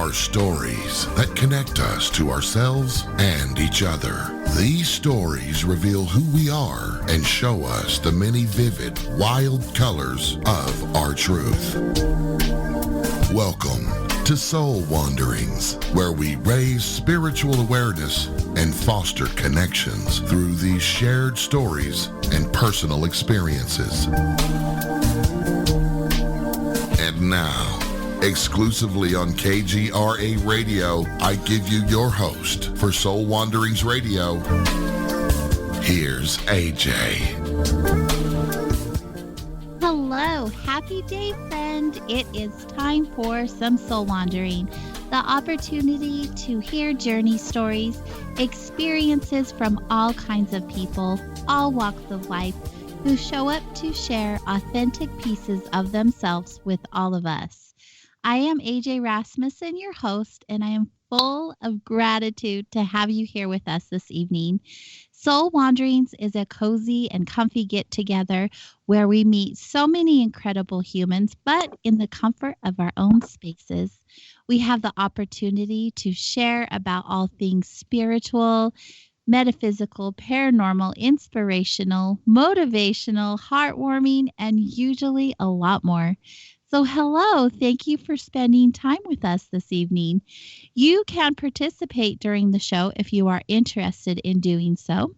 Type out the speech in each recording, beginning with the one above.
are stories that connect us to ourselves and each other. These stories reveal who we are and show us the many vivid, wild colors of our truth. Welcome to Soul Wanderings, where we raise spiritual awareness and foster connections through these shared stories and personal experiences. And now, exclusively on KGRA Radio, I give you your host for Soul Wanderings Radio. Here's AJ. Hello, happy day, friend. It is time for some soul wandering, the opportunity to hear journey stories, experiences from all kinds of people, all walks of life, who show up to share authentic pieces of themselves with all of us. I am AJ Rasmussen, your host, and I am full of gratitude to have you here with us this evening. Soul Wanderings is a cozy and comfy get-together where we meet so many incredible humans, but in the comfort of our own spaces. We have the opportunity to share about all things spiritual, metaphysical, paranormal, inspirational, motivational, heartwarming, and usually a lot more. So hello, thank you for spending time with us this evening. You can participate during the show if you are interested in doing so.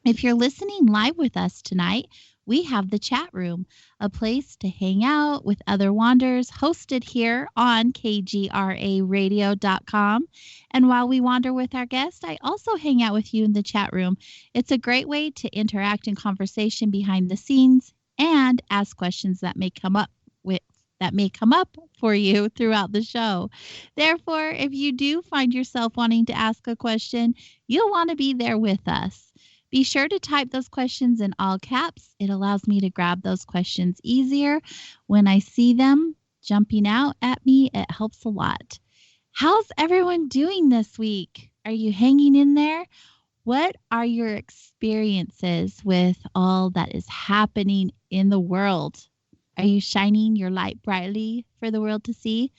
If you're listening live with us tonight, we have the chat room, a place to hang out with other wanderers, hosted here on kgraradio.com. And while we wander with our guests, I also hang out with you in the chat room. It's a great way to interact in conversation behind the scenes and ask questions that may come up for you throughout the show. Therefore, if you do find yourself wanting to ask a question, you'll want to be there with us. Be sure to type those questions in all caps. It allows me to grab those questions easier. When I see them jumping out at me, it helps a lot. How's everyone doing this week? Are you hanging in there? What are your experiences with all that is happening in the world? Are you shining your light brightly for the world to see?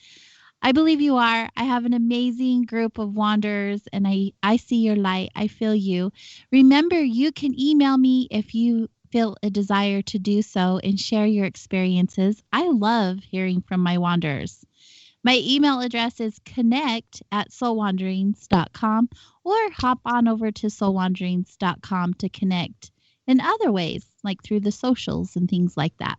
I believe you are. I have an amazing group of wanderers, and I see your light. I feel you. Remember, you can email me if you feel a desire to do so and share your experiences. I love hearing from my wanderers. My email address is connect@soulwanderings.com, or hop on over to soulwanderings.com to connect in other ways, like through the socials and things like that.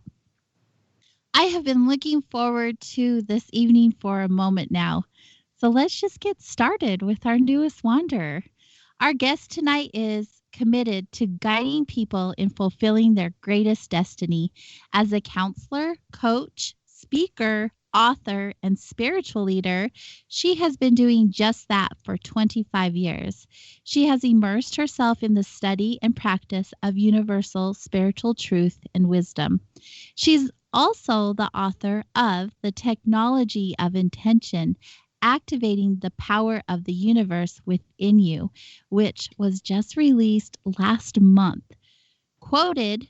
I have been looking forward to this evening for a moment now. So let's just get started with our newest wanderer. Our guest tonight is committed to guiding people in fulfilling their greatest destiny. As a counselor, coach, speaker, author, and spiritual leader, she has been doing just that for 25 years. She has immersed herself in the study and practice of universal spiritual truth and wisdom. She's also the author of The Technology of Intention, Activating the Power of the Universe Within You, which was just released last month. Quoted,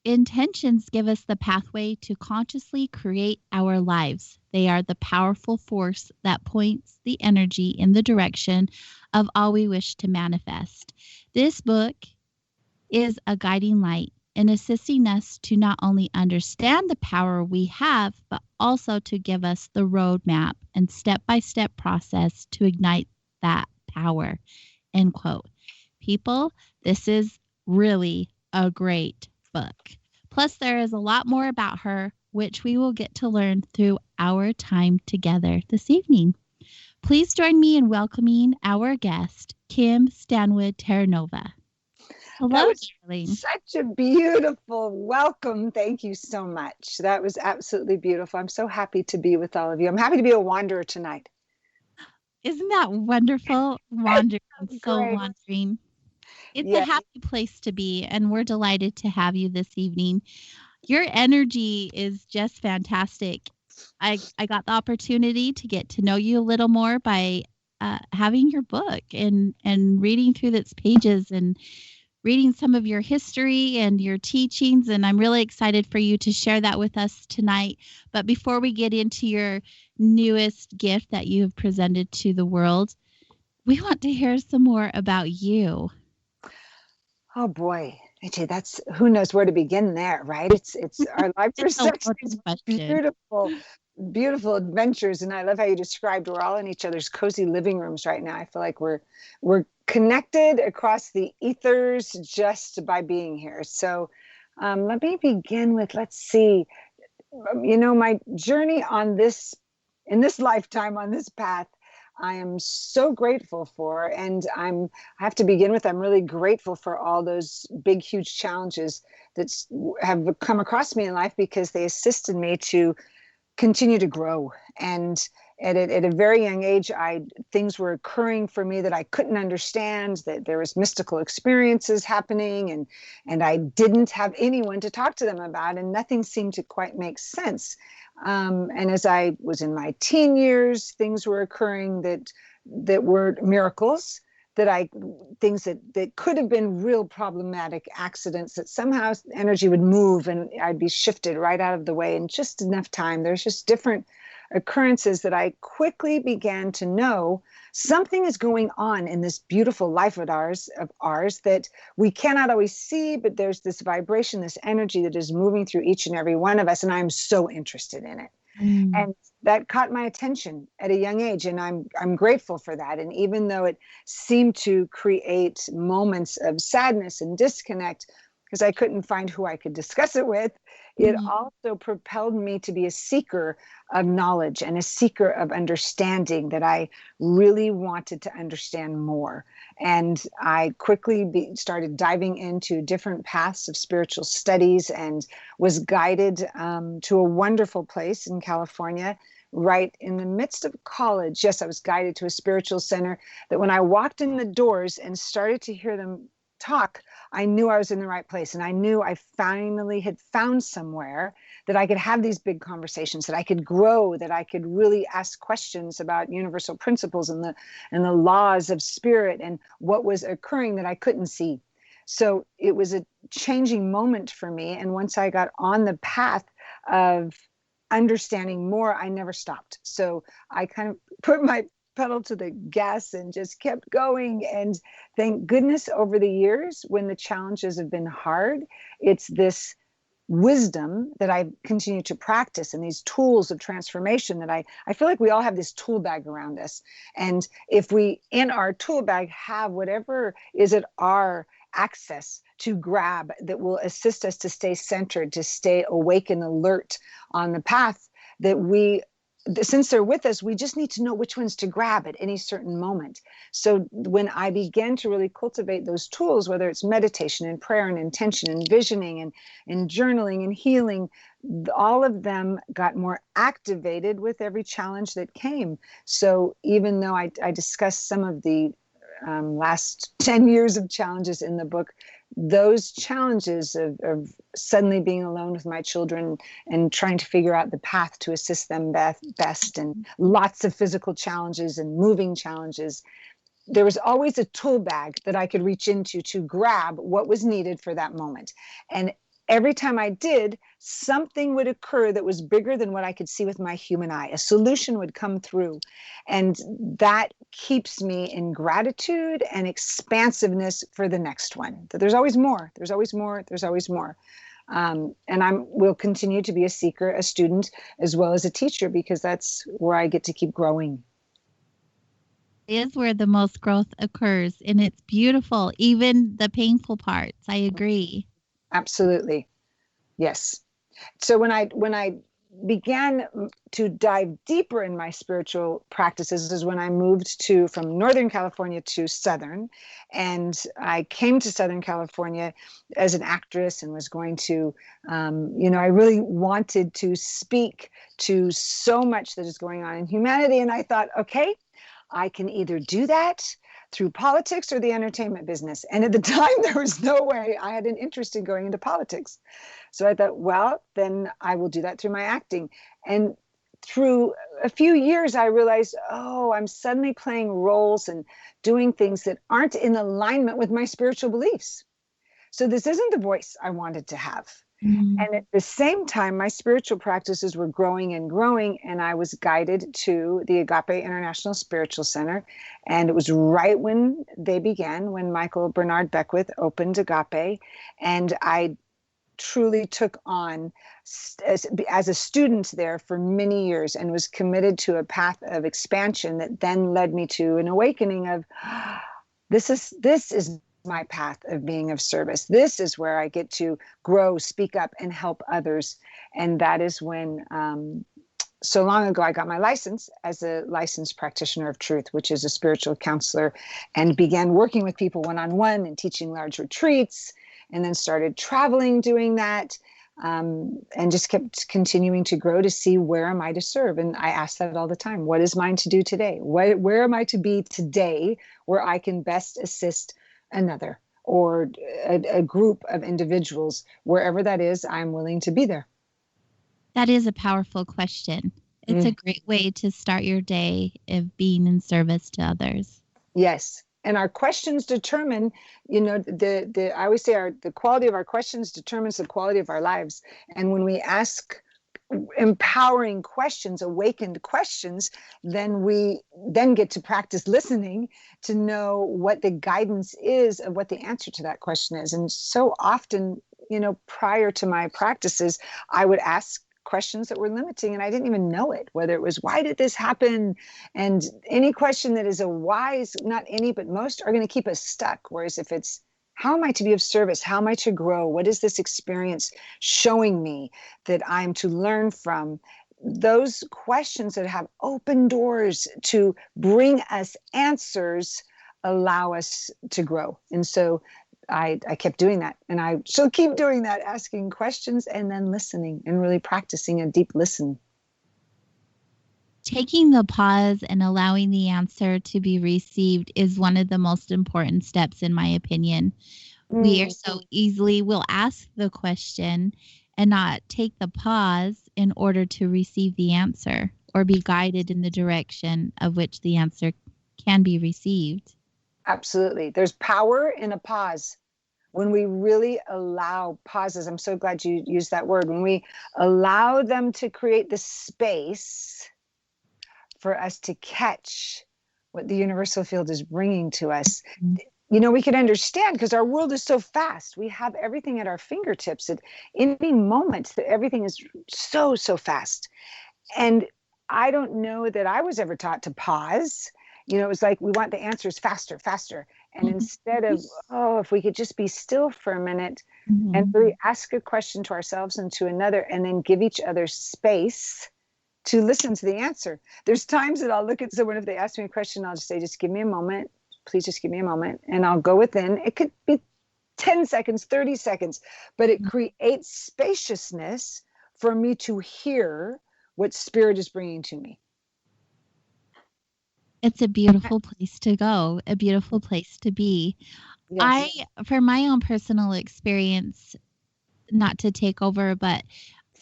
"Intentions give us the pathway to consciously create our lives. They are the powerful force that points the energy in the direction of all we wish to manifest." This book is a guiding light in assisting us to not only understand the power we have, but also to give us the roadmap and step-by-step process to ignite that power. End quote. People, this is really a great book. Plus, there is a lot more about her, which we will get to learn through our time together this evening. Please join me in welcoming our guest, Kim Stanwood Terranova. Hello, darling. Such a beautiful welcome. Thank you so much. That was absolutely beautiful. I'm so happy to be with all of you. I'm happy to be a wanderer tonight. Isn't that wonderful? Wandering, soul wandering. It's a happy place to be, and we're delighted to have you this evening. Your energy is just fantastic. I got the opportunity to get to know you a little more by having your book and reading through its pages and reading some of your history and your teachings, and I'm really excited for you to share that with us tonight. But before we get into your newest gift that you have presented to the world, we want to hear some more about you. Oh boy, AJ, that's who knows where to begin there, right? It's our lives are It's a such loaded these question. beautiful adventures, and I love how you described we're all in each other's cozy living rooms right now. I feel like we're connected across the ethers just by being here. So let me begin with, let's see, my journey on this, in this lifetime, on this path, I am so grateful for. And I have to begin with, I'm really grateful for all those big, huge challenges that have come across me in life, because they assisted me to continue to grow. And at a very young age, things were occurring for me that I couldn't understand, that there was mystical experiences happening, and I didn't have anyone to talk to them about, and nothing seemed to quite make sense. And as I was in my teen years, things were occurring that were miracles, things that could have been real problematic accidents, that somehow energy would move and I'd be shifted right out of the way in just enough time. There's just different occurrences that I quickly began to know something is going on in this beautiful life of ours that we cannot always see, but there's this vibration, this energy that is moving through each and every one of us, and I'm so interested in it. Mm. And that caught my attention at a young age, and I'm grateful for that. And even though it seemed to create moments of sadness and disconnect, because I couldn't find who I could discuss it with, it Mhm. also propelled me to be a seeker of knowledge and a seeker of understanding, that I really wanted to understand more. And I quickly started diving into different paths of spiritual studies, and was guided to a wonderful place in California, right in the midst of college. Yes, I was guided to a spiritual center that when I walked in the doors and started to hear them talk, I knew I was in the right place. And I knew I finally had found somewhere that I could have these big conversations, that I could grow, that I could really ask questions about universal principles and the laws of spirit and what was occurring that I couldn't see. So it was a changing moment for me. And once I got on the path of understanding more, I never stopped. So I kind of put my pedal to the gas and just kept going. And thank goodness, over the years, when the challenges have been hard, it's this wisdom that I continue to practice, and these tools of transformation that I feel like we all have this tool bag around us. And if we in our tool bag have whatever is at our access to grab that will assist us to stay centered, to stay awake and alert on the path, that since they're with us, we just need to know which ones to grab at any certain moment. So when I began to really cultivate those tools, whether it's meditation and prayer and intention and visioning and journaling and healing, all of them got more activated with every challenge that came. So even though I discussed some of the last 10 years of challenges in the book, those challenges of suddenly being alone with my children and trying to figure out the path to assist them best, and lots of physical challenges and moving challenges, there was always a tool bag that I could reach into to grab what was needed for that moment. And every time I did, something would occur that was bigger than what I could see with my human eye. A solution would come through. And that keeps me in gratitude and expansiveness for the next one. That there's always more, there's always more, there's always more. And will continue to be a seeker, a student, as well as a teacher, because that's where I get to keep growing. Is where the most growth occurs, and it's beautiful, even the painful parts. I agree. Absolutely. Yes. So when I began to dive deeper in my spiritual practices is when I moved from Northern California to Southern. And I came to Southern California as an actress and was going to, I really wanted to speak to so much that is going on in humanity. And I thought, okay, I can either do that through politics or the entertainment business. And at the time, there was no way I had an interest in going into politics. So I thought, well, then I will do that through my acting. And through a few years, I realized, oh, I'm suddenly playing roles and doing things that aren't in alignment with my spiritual beliefs. So this isn't the voice I wanted to have. Mm. And at the same time, my spiritual practices were growing and growing, and I was guided to the Agape International Spiritual Center. And it was right when they began, when Michael Bernard Beckwith opened Agape. And I truly took on as a student there for many years and was committed to a path of expansion that then led me to an awakening of this is my path of being of service. This is where I get to grow, speak up, and help others. And that is when, so long ago, I got my license as a licensed practitioner of truth, which is a spiritual counselor, and began working with people one-on-one and teaching large retreats, and then started traveling doing that, and just kept continuing to grow to see where am I to serve. And I ask that all the time. What is mine to do today? Where am I to be today where I can best assist another or a group of individuals? Wherever that is, I'm willing to be there. That is a powerful question. It's a great way to start your day of being in service to others. Yes. And our questions determine, I always say the quality of our questions determines the quality of our lives. And when we ask empowering questions, awakened questions, then we then get to practice listening to know what the guidance is of what the answer to that question is. And so often, prior to my practices, I would ask questions that were limiting and I didn't even know it, whether it was, why did this happen? And any question that is a wise, not any, but most are going to keep us stuck. Whereas if it's, how am I to be of service? How am I to grow? What is this experience showing me that I'm to learn from? Those questions that have open doors to bring us answers allow us to grow. And so I kept doing that, and I shall keep doing that, asking questions and then listening and really practicing a deep listen. Taking the pause and allowing the answer to be received is one of the most important steps, in my opinion. We are so easily will ask the question and not take the pause in order to receive the answer or be guided in the direction of which the answer can be received. Absolutely. There's power in a pause. When we really allow pauses, I'm so glad you used that word, when we allow them to create the space for us to catch what the universal field is bringing to us, we can understand, because our world is so fast. We have everything at our fingertips at any moment. Everything is so fast. And I don't know that I was ever taught to pause. It was like, we want the answers faster. And instead of, if we could just be still for a minute and really ask a question to ourselves and to another, and then give each other space to listen to the answer. There's times that I'll look at someone, if they ask me a question, I'll just say, just give me a moment. Please just give me a moment. And I'll go within. It could be 10 seconds, 30 seconds, but it creates spaciousness for me to hear what Spirit is bringing to me. It's a beautiful place to go, a beautiful place to be. Yes. For my own personal experience, not to take over, but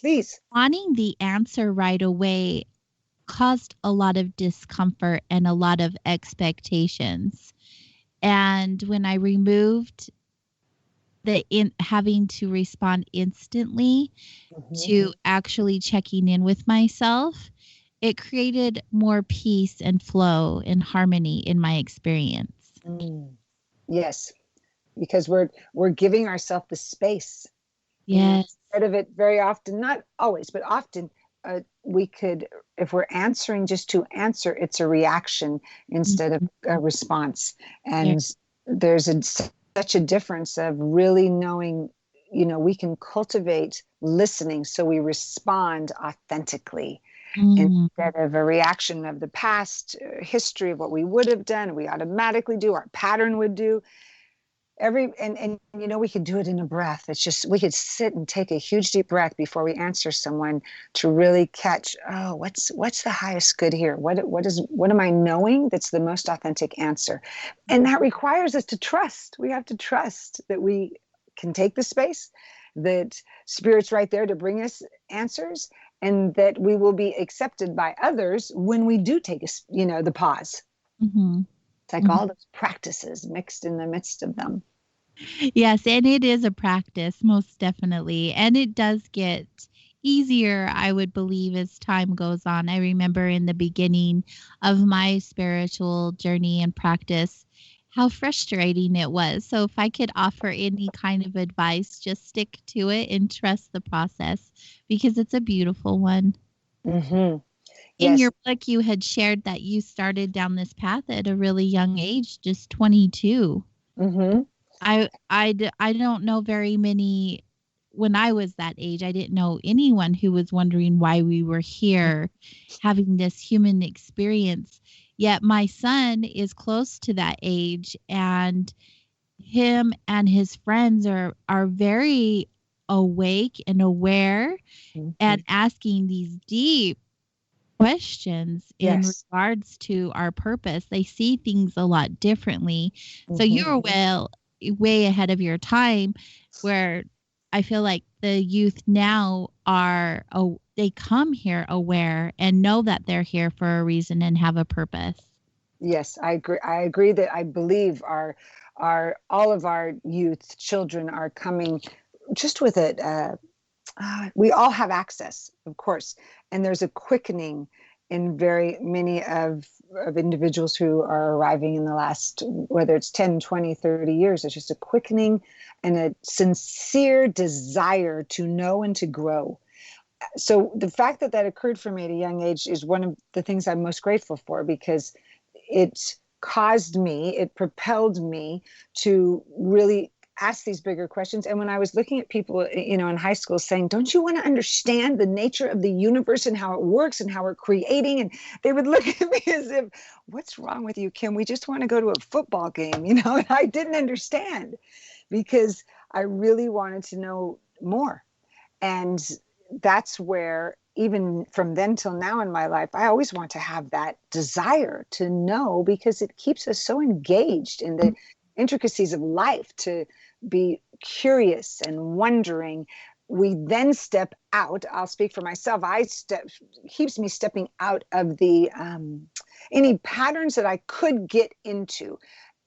please, wanting the answer right away caused a lot of discomfort and a lot of expectations. And when I removed having to respond instantly to actually checking in with myself, it created more peace and flow and harmony in my experience. Yes, because we're giving ourselves the space. Yes. Instead of it very often, not always, but often, we could, if we're answering just to answer, it's a reaction instead of a response. And there's such a difference of really knowing, we can cultivate listening so we respond authentically. Instead of a reaction of the past history of what we would have done, we automatically do, our pattern would do. We could do it in a breath. It's just, we could sit and take a huge deep breath before we answer someone to really catch, what's the highest good here? What am I knowing that's the most authentic answer? And that requires us to trust. We have to trust that we can take the space, that Spirit's right there to bring us answers, and that we will be accepted by others when we do take the pause. It's like all those practices mixed in the midst of them. Yes, and it is a practice, most definitely. And it does get easier, I would believe, as time goes on. I remember in the beginning of my spiritual journey and practice how frustrating it was. So, if I could offer any kind of advice, just stick to it and trust the process because it's a beautiful one. Hmm. In Yes. your book, you had shared that you started down this path at a really young age, just 22. Hmm. I don't know very many when I was that age, I didn't know anyone who was wondering why we were here having this human experience. Yet my son is close to that age and him and his friends are very awake and aware Hmm. and asking these deep questions in Yes. regards to our purpose. They see things a lot differently. So Hmm. you're way ahead of your time where I feel like the youth now are oh they come here aware and know that they're here for a reason and have a purpose. Yes, I agree. I agree that I believe our all of our youth children are coming just with it. We all have access, of course, and there's a quickening in very many of individuals who are arriving in the last, whether it's 10, 20, 30 years. It's just a quickening and a sincere desire to know and to grow. So the fact that that occurred for me at a young age is one of the things I'm most grateful for, because it caused me, it propelled me to really ask these bigger questions. And when I was looking at people, in high school saying, don't you want to understand the nature of the universe and how it works and how we're creating? And they would look at me as if, what's wrong with you, Kim? We just want to go to a football game. And I didn't understand because I really wanted to know more. And that's where, even from then till now in my life, I always want to have that desire to know, because it keeps us so engaged in the intricacies of life, to be curious and wondering. We then step out. I'll speak for myself. I step keeps me stepping out of the any patterns that I could get into.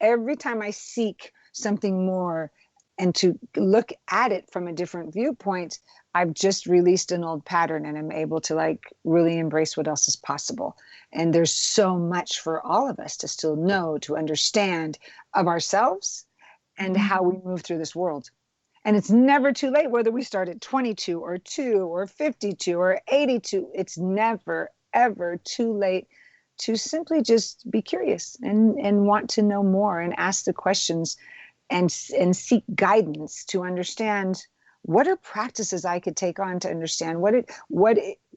Every time I seek something more and to look at it from a different viewpoint, I've just released an old pattern and I'm able to really embrace what else is possible. And there's so much for all of us to still know, to understand of ourselves and Mhm. how we move through this world. And it's never too late, whether we start at 22 or 2 or 52 or 82. It's never, ever too late to simply just be curious and want to know more and ask the questions and seek guidance to understand what are practices I could take on to understand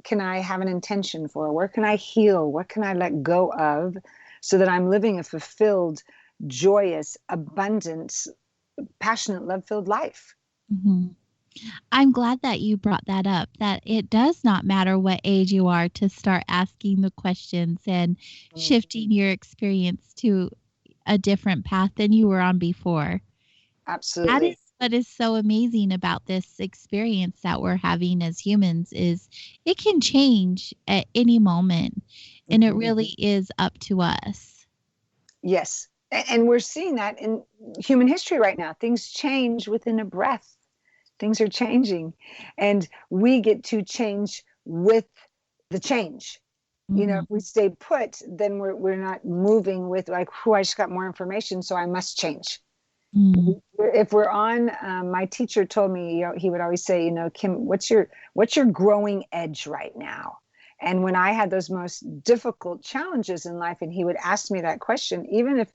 can I have an intention for, where can I heal, what can I let go of, so that I'm living a fulfilled, joyous, abundant, passionate, love-filled life. Mhm. I'm glad that you brought that up, that it does not matter what age you are to start asking the questions and Mm. shifting your experience to a different path than you were on before. That is Absolutely. what is so amazing about this experience that we're having as humans is it can change at any moment, and it Mhm. really is up to us. Yes. And we're seeing that in human history right now. Things change within a breath. Things are changing, and we get to change with the change. Mhm. If we stay put, then we're not moving with like, "Who, I just got more information, so I must change." Mm. If we're on, my teacher told me, he would always say, Kim, what's your growing edge right now? And when I had those most difficult challenges in life, and he would ask me that question, even if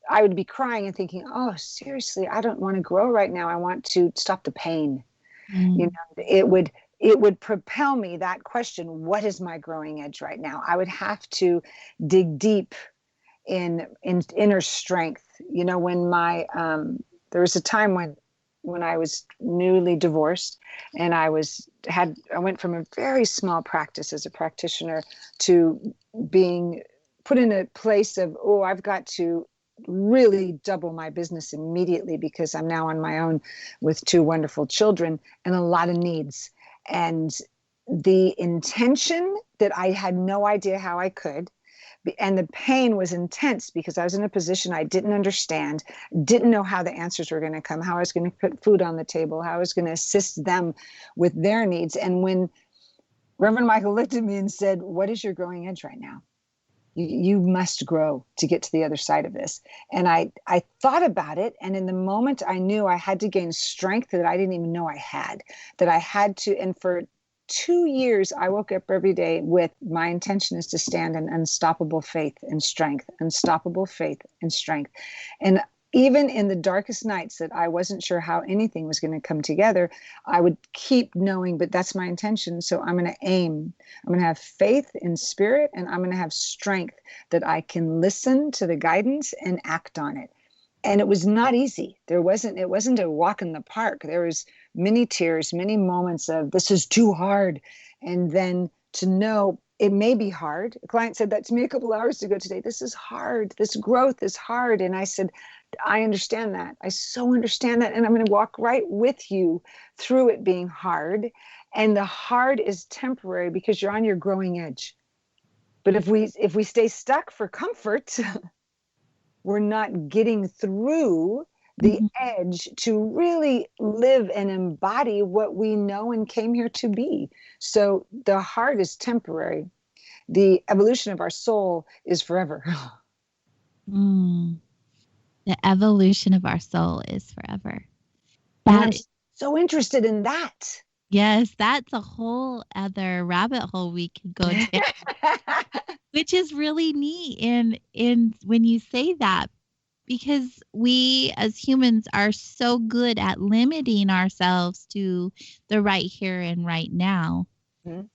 I would be crying and thinking, oh, seriously, I don't want to grow right now. I want to stop the pain. Mm. It would propel me, that question, what is my growing edge right now? I would have to dig deep in inner strength. When there was a time when I was newly divorced, and I went from a very small practice as a practitioner to being put in a place of, oh, I've got to really double my business immediately, because I'm now on my own with two wonderful children and a lot of needs. And the intention that I had no idea how I could, And the pain was intense because I was in a position I didn't understand, didn't know how the answers were going to come, how I was going to put food on the table, how I was going to assist them with their needs. And when Reverend Michael looked at me and said, "What is your growing edge right now? You must grow to get to the other side of this." And I thought about it. And in the moment, I knew I had to gain strength that I didn't even know I had, that I had to. And for 2 years, I woke up every day with my intention is to stand in unstoppable faith and strength, unstoppable faith and strength. And even in the darkest nights that I wasn't sure how anything was going to come together, I would keep knowing, but that's my intention. So I'm going to aim. I'm going to have faith in spirit, and I'm going to have strength that I can listen to the guidance and act on it. And it was not easy. It wasn't a walk in the park. There was many tears, many moments of this is too hard. And then to know it may be hard. A client said that to me a couple hours ago today. This is hard. This growth is hard. And I said, I understand that. I so understand that. And I'm going to walk right with you through it being hard. And the hard is temporary because you're on your growing edge. But if we stay stuck for comfort, we're not getting through the edge to really live and embody what we know and came here to be. So the hard is temporary. The evolution of our soul is forever. The evolution of our soul is forever. And I'm so interested in that. Yes, that's a whole other rabbit hole we could go down, which is really neat. And when you say that, because we as humans are so good at limiting ourselves to the right here and right now. Mm-hmm.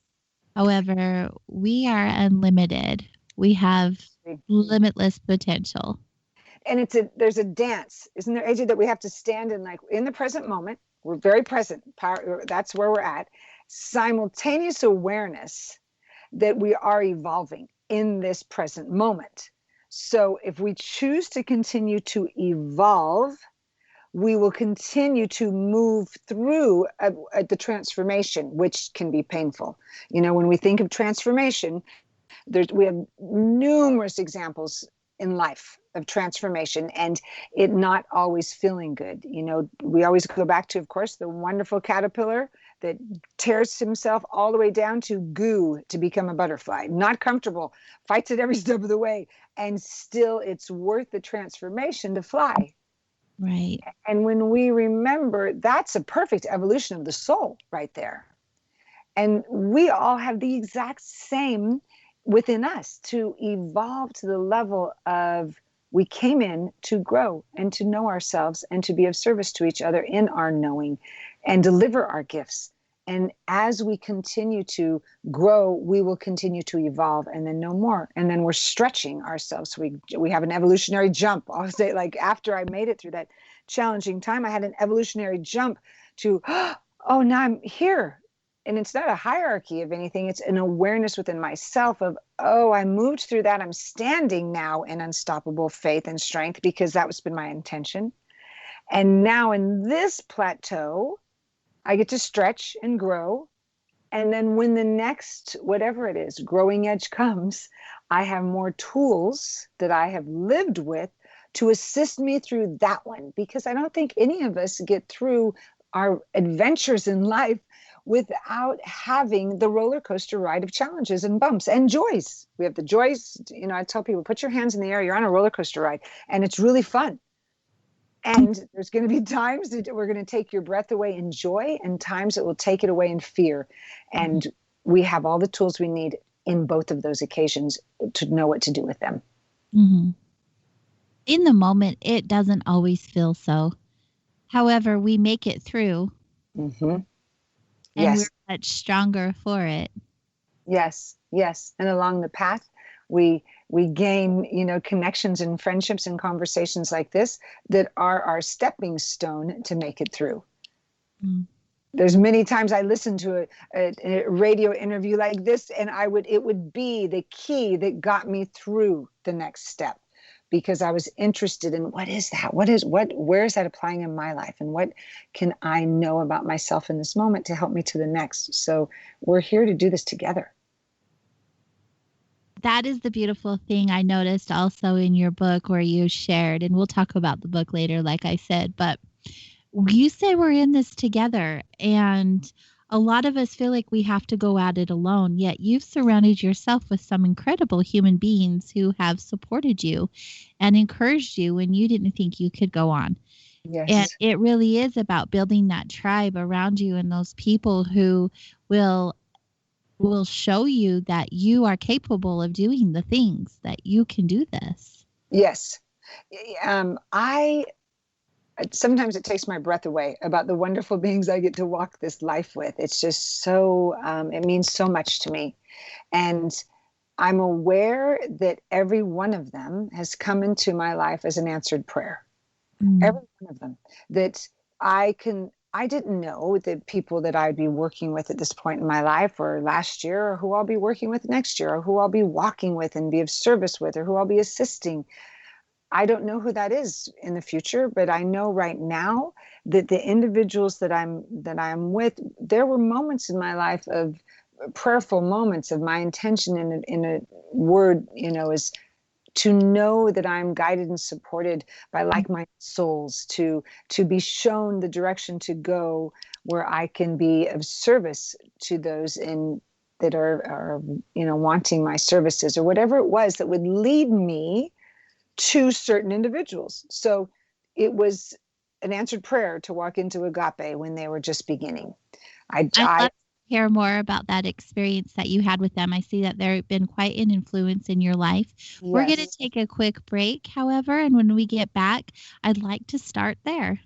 However, we are unlimited. We have limitless potential. And there's a dance, isn't there, AJ, that we have to stand in the present moment. We're very present. That's where we're at. Simultaneous awareness that we are evolving in this present moment. So if we choose to continue to evolve, we will continue to move through the transformation, which can be painful. When we think of transformation, we have numerous examples in life of transformation and it not always feeling good. We always go back to, of course, the wonderful caterpillar that tears himself all the way down to goo to become a butterfly, not comfortable, fights it every step of the way, and still it's worth the transformation to fly. Right. And when we remember, that's a perfect evolution of the soul right there. And we all have the exact same within us to evolve to the level of we came in to grow and to know ourselves and to be of service to each other in our knowing and deliver our gifts. And as we continue to grow, we will continue to evolve and then know more. And then we're stretching ourselves. We have an evolutionary jump. I'll say, after I made it through that challenging time, I had an evolutionary jump to, oh, now I'm here. And it's not a hierarchy of anything. It's an awareness within myself of, oh, I moved through that. I'm standing now in unstoppable faith and strength because that was been my intention. And now in this plateau, I get to stretch and grow. And then when the next, whatever it is, growing edge comes, I have more tools that I have lived with to assist me through that one. Because I don't think any of us get through our adventures in life without having the roller coaster ride of challenges and bumps and joys. We have the joys. I tell people, put your hands in the air. You're on a roller coaster ride and it's really fun. And there's going to be times that we're going to take your breath away in joy and times it will take it away in fear. And we have all the tools we need in both of those occasions to know what to do with them. Mm-hmm. In the moment, it doesn't always feel so. However, we make it through. Mm-hmm. And yes. We're much stronger for it. Yes. And along the path, we gain, connections and friendships and conversations like this that are our stepping stone to make it through. Mm. There's many times I listen to a radio interview like this, and it would be the key that got me through the next step. Because I was interested in what is that? Where is that applying in my life? And what can I know about myself in this moment to help me to the next? So we're here to do this together. That is the beautiful thing I noticed also in your book where you shared, and we'll talk about the book later, like I said, but you say we're in this together, and a lot of us feel like we have to go at it alone, yet you've surrounded yourself with some incredible human beings who have supported you and encouraged you when you didn't think you could go on. And Yes. it really is about building that tribe around you and those people who will show you that you are capable of doing the things, that you can do this. Yes. I sometimes it takes my breath away about the wonderful beings I get to walk this life with. It's just so, it means so much to me. And I'm aware that every one of them has come into my life as an answered prayer. Every one of them. That I didn't know the people that I'd be working with at this point in my life or last year, or who I'll be working with next year, or who I'll be walking with and be of service with, or who I'll be assisting. I don't know who that is in the future, but I know right now that the individuals that I'm with, there were moments in my life of prayerful moments of my intention in a word, is to know that I'm guided and supported by like-minded souls, to be shown the direction to go where I can be of service to those that are wanting my services, or whatever it was that would lead me to certain individuals. So it was an answered prayer to walk into Agape when they were just beginning. I'd love to hear more about that experience that you had with them. I see that they've been quite an influence in your life. Yes. We're going to take a quick break, however, and when we get back, I'd like to start there.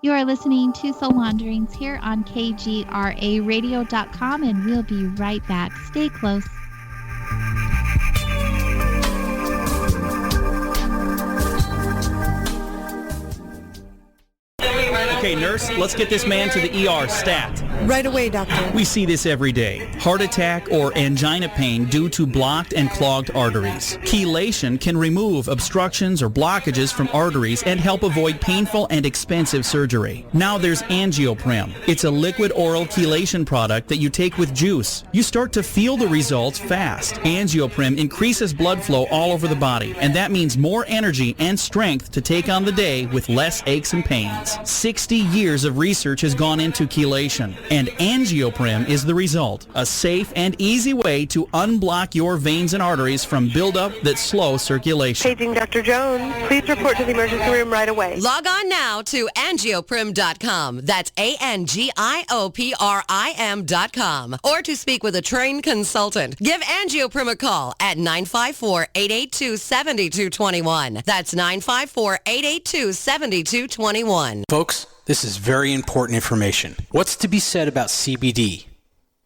You are listening to Soul Wanderings here on KGRAradio.com, and we'll be right back. Stay close. Okay, nurse, let's get this man to the ER stat. Right away, doctor. We see this every day. Heart attack or angina pain due to blocked and clogged arteries. Chelation can remove obstructions or blockages from arteries and help avoid painful and expensive surgery. Now there's Angioprim. It's a liquid oral chelation product that you take with juice. You start to feel the results fast. Angioprim increases blood flow all over the body, and that means more energy and strength to take on the day with less aches and pains. 60 years of research has gone into chelation, and Angioprim is the result. A safe and easy way to unblock your veins and arteries from buildup that slow circulation. Paging Dr. Jones. Please report to the emergency room right away. Log on now to angioprim.com. That's ANGIOPRIM.com. Or to speak with a trained consultant. Give Angioprim a call at 954-882-7221. That's 954-882-7221. Folks, this is very important information. What's to be said about CBD?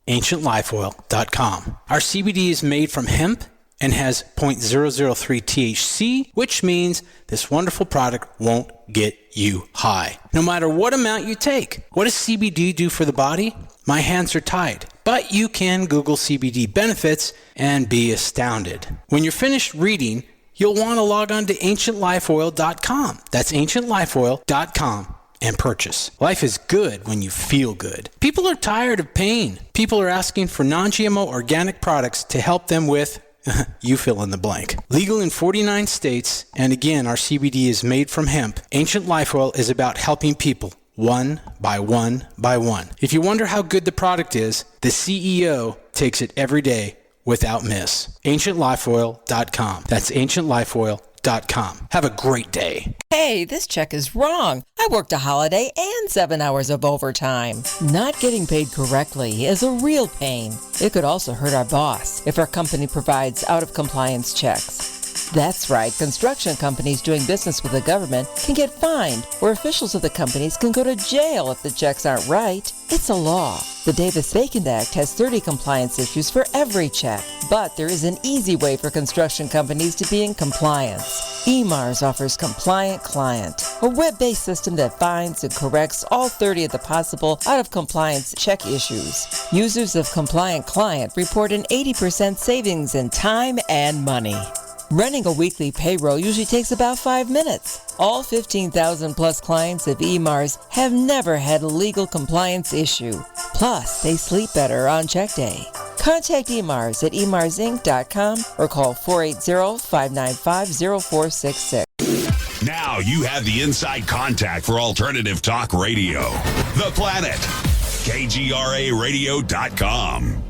AncientLifeOil.com. Our CBD is made from hemp and has 0.003 THC, which means this wonderful product won't get you high, no matter what amount you take. What does CBD do for the body? My hands are tied. But you can Google CBD benefits and be astounded. When you're finished reading, you'll want to log on to AncientLifeOil.com. That's AncientLifeOil.com. and purchase. Life is good when you feel good. People are tired of pain. People are asking for non-GMO organic products to help them with, you fill in the blank. Legal in 49 states, and again, our CBD is made from hemp. Ancient Life Oil is about helping people one by one by one. If you wonder how good the product is, the CEO takes it every day without miss. AncientLifeOil.com. That's AncientLifeOil.com. Have a great day. Hey, this check is wrong. I worked a holiday and 7 hours of overtime. Not getting paid correctly is a real pain. It could also hurt our boss if our company provides out-of-compliance checks. That's right, construction companies doing business with the government can get fined, or officials of the companies can go to jail if the checks aren't right. It's a law. The Davis-Bacon Act has 30 compliance issues for every check, but there is an easy way for construction companies to be in compliance. EMARS offers Compliant Client, a web-based system that finds and corrects all 30 of the possible out-of-compliance check issues. Users of Compliant Client report an 80% savings in time and money. Running a weekly payroll usually takes about 5 minutes. All 15,000 plus clients of EMARS have never had a legal compliance issue. Plus, they sleep better on check day. Contact EMARS at emarsinc.com or call 480-595-0466. Now you have the inside contact for Alternative Talk Radio. The Planet. KGRARadio.com.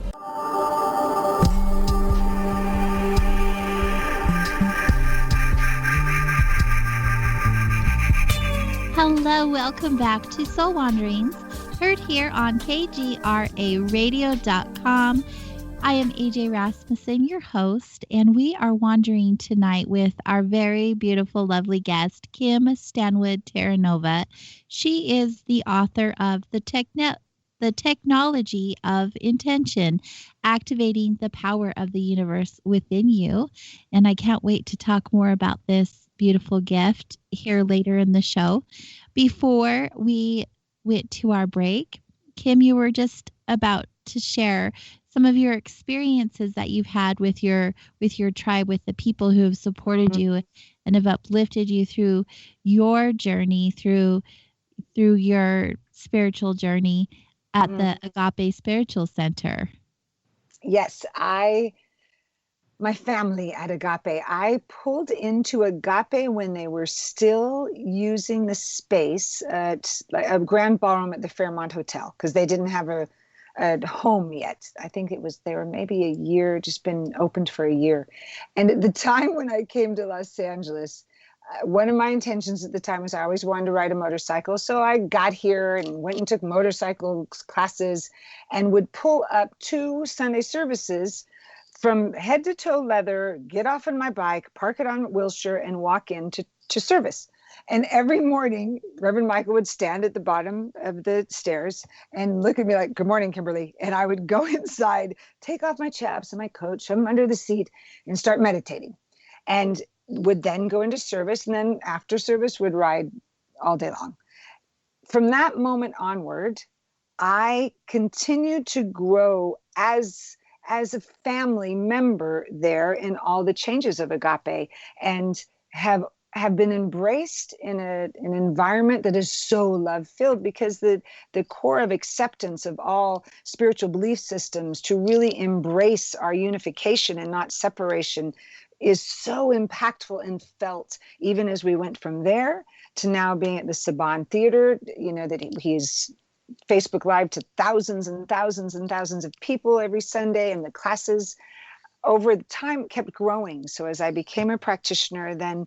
Hello, welcome back to Soul Wanderings, heard here on KGRARadio.com. I am AJ Rasmussen, your host, and we are wandering tonight with our very beautiful, lovely guest, Kim Stanwood Terranova. She is the author of The Technology of Intention, Activating the Power of the Universe Within You. And I can't wait to talk more about this beautiful gift here later in the show. Before we went to our break, Kim, you were just about to share some of your experiences that you've had with your tribe, with the people who have supported you and have uplifted you through your journey, through your spiritual journey at the Agape Spiritual Center. Yes, my family at Agape, I pulled into Agape when they were still using the space at a grand ballroom at the Fairmont Hotel, because they didn't have a home yet. I think they were maybe a year, just been opened for a year. And at the time when I came to Los Angeles, one of my intentions at the time was I always wanted to ride a motorcycle. So I got here and went and took motorcycle classes and would pull up 2 Sunday services from head to toe leather, get off on my bike, park it on Wilshire, and walk into service. And every morning, Reverend Michael would stand at the bottom of the stairs and look at me like, "Good morning, Kimberly." And I would go inside, take off my chaps and my coat, shove them under the seat, and start meditating. And would then go into service. And then after service, would ride all day long. From that moment onward, I continued to grow as a family member there in all the changes of Agape, and have been embraced in an environment that is so love-filled, because the core of acceptance of all spiritual belief systems, to really embrace our unification and not separation, is so impactful and felt, even as we went from there to now being at the Saban Theater, that he's Facebook Live to thousands and thousands and thousands of people every Sunday, and the classes over the time kept growing. So as I became a practitioner, then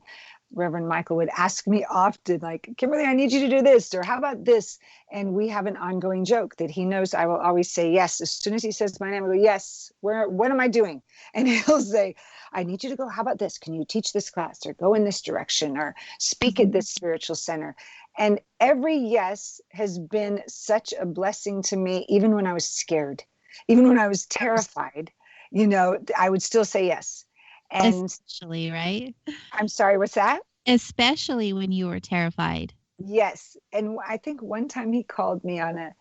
Reverend Michael would ask me often, like, "Kimberly, I need you to do this," or "How about this?" And we have an ongoing joke that he knows I will always say yes. As soon as he says my name, I go, "Yes, what am I doing?" And he'll say, "I need you to go, how about this? Can you teach this class, or go in this direction, or speak at this spiritual center?" And every yes has been such a blessing to me, even when I was scared, even when I was terrified, I would still say yes. And especially, right? I'm sorry, what's that? Especially when you were terrified. Yes. And I think one time he called me on a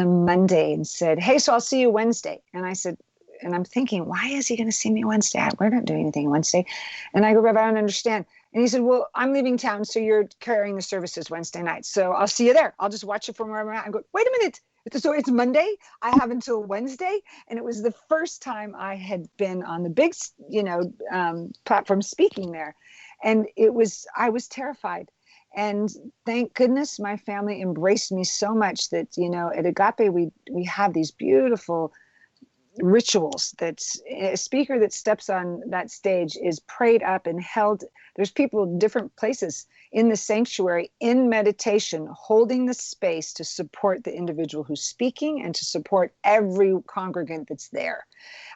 Monday and said, "Hey, so I'll see you Wednesday." And I said, and I'm thinking, why is he going to see me Wednesday? We're not doing anything Wednesday. And I go, "Rev, I don't understand." And he said, "Well, I'm leaving town, so you're carrying the services Wednesday night. So I'll see you there. I'll just watch it from where I'm at." I go, "Wait a minute. So it's Monday? I have until Wednesday?" And it was the first time I had been on the big, platform speaking there. And I was terrified. And thank goodness my family embraced me so much that, at Agape, we have these beautiful rituals that a speaker that steps on that stage is prayed up and held. There's people in different places in the sanctuary in meditation, holding the space to support the individual who's speaking and to support every congregant that's there.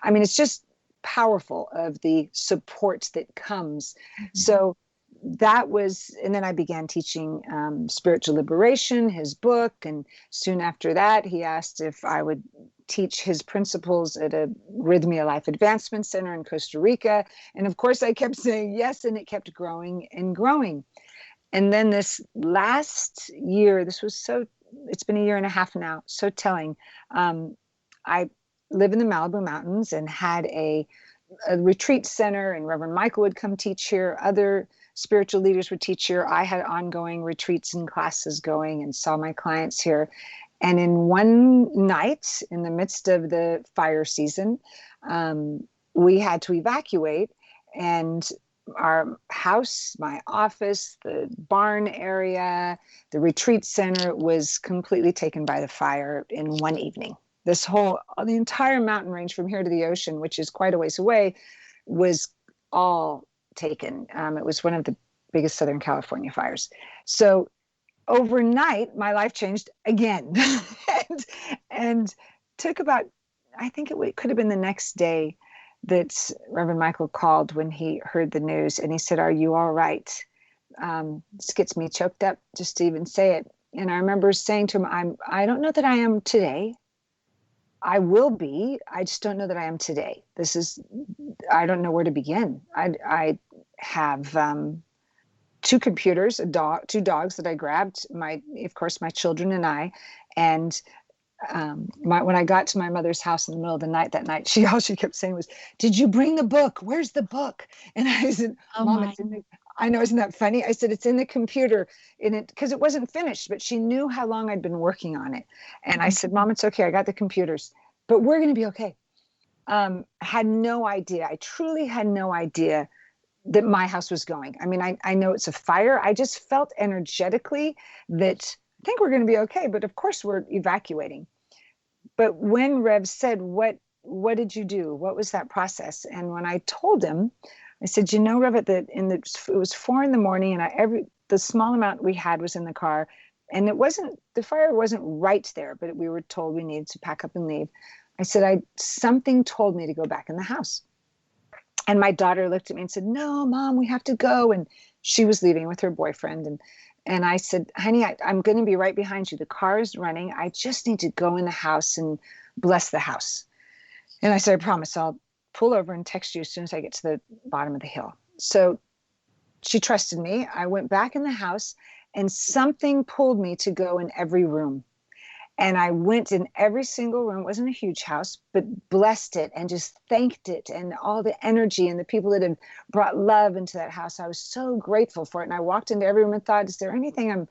I mean, it's just powerful of the support that comes. Mm-hmm. So that was, and then I began teaching Spiritual Liberation, his book. And soon after that, he asked if I would teach his principles at a Rhythmia Life Advancement Center in Costa Rica. And of course, I kept saying yes, and it kept growing and growing. And then this last year, it's been a year and a half now, so telling. I live in the Malibu Mountains and had a retreat center, and Reverend Michael would come teach here. Other spiritual leaders would teach here. I had ongoing retreats and classes going and saw my clients here. And in one night, in the midst of the fire season, we had to evacuate, and our house, my office, the barn area, the retreat center was completely taken by the fire in one evening. The entire mountain range from here to the ocean, which is quite a ways away, was all taken. It was one of the biggest Southern California fires. So overnight, my life changed again. and took about, I think it could have been the next day that Reverend Michael called when he heard the news, and he said, "Are you all right?" This gets me choked up just to even say it. And I remember saying to him, I don't know that I am today. I will be. I just don't know that I am today. I don't know where to begin. I have two computers, two dogs that I grabbed, of course, my children and I. And when I got to my mother's house in the middle of the night that night, all she kept saying was, "Did you bring the book? Where's the book?" And I said, "Mom, it's in the," I know, isn't that funny? I said, "It's in the computer," because it wasn't finished, but she knew how long I'd been working on it. And I said, "Mom, it's okay. I got the computers, but we're going to be okay." Had no idea. I truly had no idea that my house was going. I mean, I know it's a fire. I just felt energetically that I think we're going to be okay. But of course, we're evacuating. But when Rev said, what did you do? What was that process? And when I told him, I said, Rev, it was 4 a.m, and the small amount we had was in the car, and the fire wasn't right there, but we were told we needed to pack up and leave. I said, something told me to go back in the house. And my daughter looked at me and said, "No, Mom, we have to go." And she was leaving with her boyfriend. And I said, "Honey, I'm going to be right behind you. The car is running. I just need to go in the house and bless the house." And I said, "I promise I'll pull over and text you as soon as I get to the bottom of the hill." So she trusted me. I went back in the house, and something pulled me to go in every room. And I went in every single room. It wasn't a huge house, but blessed it and just thanked it, and all the energy and the people that had brought love into that house. I was so grateful for it. And I walked into every room and thought, is there anything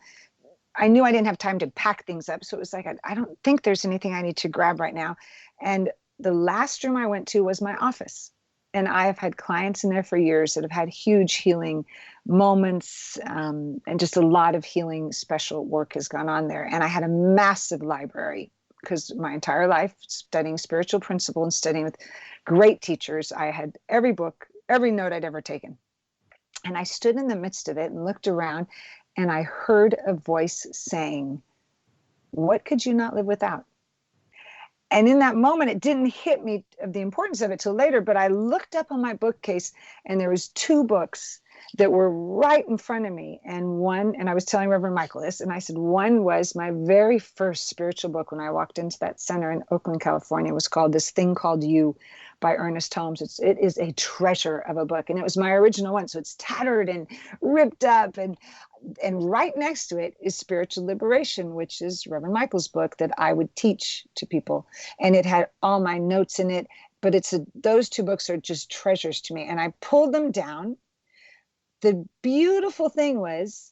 I knew I didn't have time to pack things up. So it was like, I don't think there's anything I need to grab right now. And the last room I went to was my office. And I have had clients in there for years that have had huge healing moments, and just a lot of healing special work has gone on there. And I had a massive library because my entire life studying spiritual principle and studying with great teachers, I had every book, every note I'd ever taken. And I stood in the midst of it and looked around, and I heard a voice saying, "What could you not live without?" And in that moment, it didn't hit me of the importance of it till later, but I looked up on my bookcase, and there was 2 books that were right in front of me. And I was telling Reverend Michael this, and I said, one was my very first spiritual book when I walked into that center in Oakland, California. It was called This Thing Called You by Ernest Holmes. It is a treasure of a book, and it was my original one. So it's tattered and ripped up, and right next to it is Spiritual Liberation, which is Reverend Michael's book that I would teach to people. And it had all my notes in it, but those 2 books are just treasures to me. And I pulled them down. The beautiful thing was,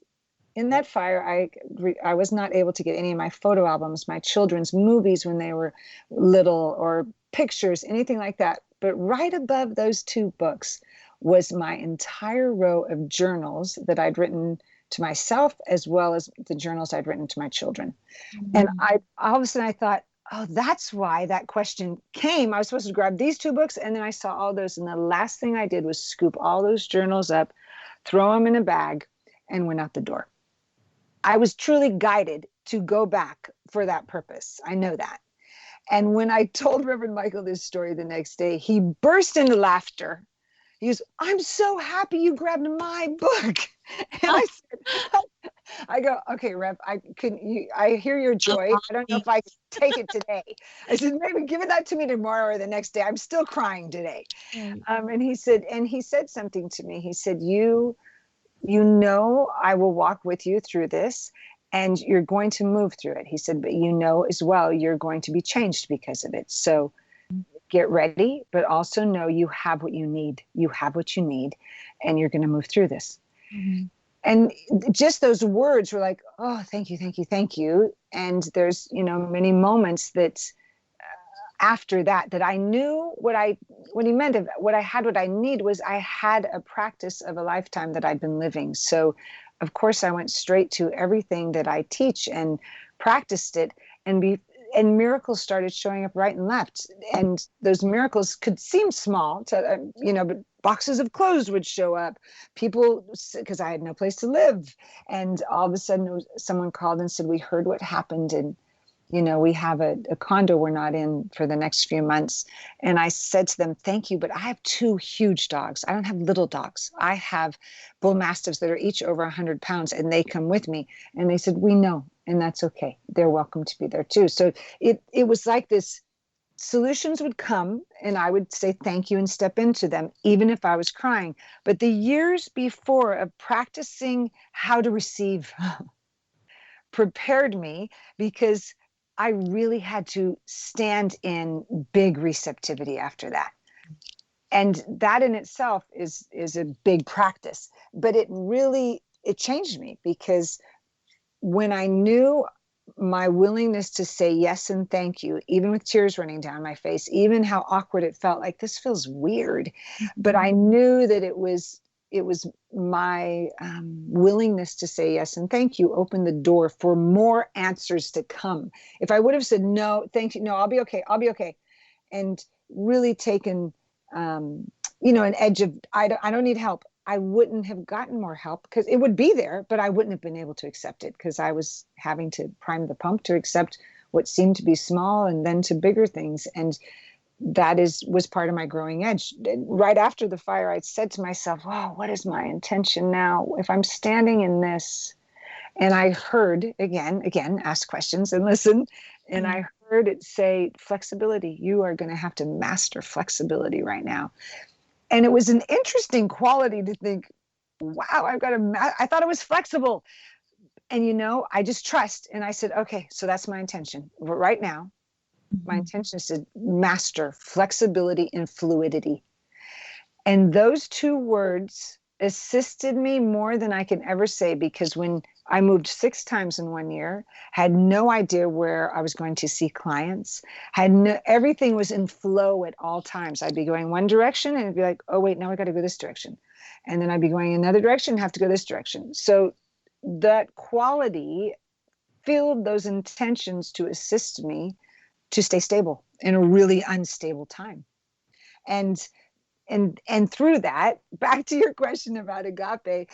in that fire, I was not able to get any of my photo albums, my children's movies when they were little, or pictures, anything like that. But right above those 2 books was my entire row of journals that I'd written to myself, as well as the journals I'd written to my children. Mm-hmm. And all of a sudden I thought, oh, that's why that question came. I was supposed to grab these 2 books, and then I saw all those. And the last thing I did was scoop all those journals up, throw them in a bag, and went out the door. I was truly guided to go back for that purpose. I know that. And when I told Reverend Michael this story the next day, he burst into laughter. He goes, "I'm so happy you grabbed my book." And I go, "Okay, Rev, I hear your joy. I don't know if I can take it today." I said, "Maybe give that to me tomorrow or the next day. I'm still crying today." And he said something to me. He said, you know, I will walk with you through this, and you're going to move through it. He said, but you know as well, you're going to be changed because of it. So get ready, but also know you have what you need. You have what you need, and you're going to move through this. Mm-hmm. And just those words were like, oh, thank you, thank you, thank you. And there's, many moments that after that I knew what he meant of what I need was I had a practice of a lifetime that I'd been living. So of course I went straight to everything that I teach and practiced it, and miracles started showing up right and left. And those miracles could seem small but boxes of clothes would show up, people, because I had no place to live. And all of a sudden someone called and said, we heard what happened, and we have a condo we're not in for the next few months. And I said to them, thank you, but I have 2 huge dogs. I don't have little dogs. I have bull mastiffs that are each over 100 pounds, and they come with me. And they said, we know, and that's okay. They're welcome to be there too. So it was like this, solutions would come and I would say thank you and step into them, even if I was crying. But the years before of practicing how to receive prepared me, because I really had to stand in big receptivity after that. And that in itself is a big practice, but it changed me, because when I knew my willingness to say yes and thank you, even with tears running down my face, even how awkward it felt, like this feels weird, but I knew that it was my willingness to say yes and thank you opened the door for more answers to come. If I would have said no, thank you, no, I'll be okay, and really taken an edge of I don't need help, I wouldn't have gotten more help, because it would be there, but I wouldn't have been able to accept it, because I was having to prime the pump to accept what seemed to be small and then to bigger things. And that was part of my growing edge. Right after the fire, I said to myself, oh, what is my intention now? If I'm standing in this, and I heard again, ask questions and listen. And I heard it say, flexibility. You are going to have to master flexibility right now. And it was an interesting quality to think, wow, I thought it was flexible. And, I just trust. And I said, okay, so that's my intention. But right now, my intention is to master flexibility and fluidity. And those 2 words assisted me more than I can ever say, because when I moved 6 times in 1 year, had no idea where I was going to see clients, everything was in flow at all times. I'd be going one direction and it'd be like, oh wait, now I got to go this direction. And then I'd be going another direction and have to go this direction. So that quality filled those intentions to assist me to stay stable in a really unstable time. And through that, back to your question about agape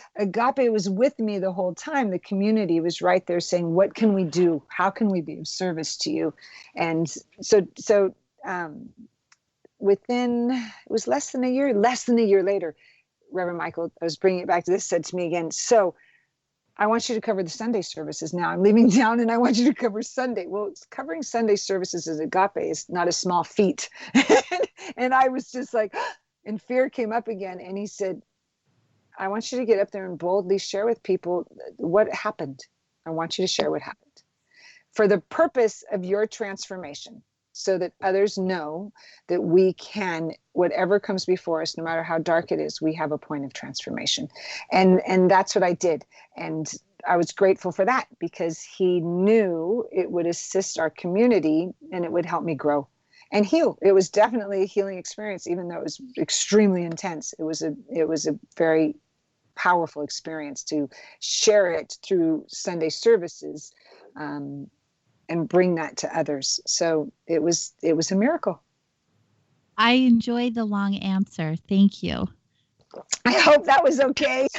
was with me the whole time. The community was right there saying, what can we do? How can we be of service to you? And so within, it was less than a year later, Reverend Michael, I was bringing it back to this, said to me again, so I want you to cover the Sunday services now. I'm leaving town and I want you to cover Sunday. Well, covering Sunday services as agape is not a small feat. And I was just like, and fear came up again. And he said, I want you to get up there and boldly share with people what happened. I want you to share what happened for the purpose of your transformation, so that others know that we can, whatever comes before us, no matter how dark it is, we have a point of transformation. And that's what I did. And I was grateful for that, because he knew it would assist our community and it would help me grow and heal. It was definitely a healing experience, even though it was extremely intense. It was a very powerful experience to share it through Sunday services, and bring that to others. So it was a miracle. I enjoyed the long answer. Thank you. I hope that was okay.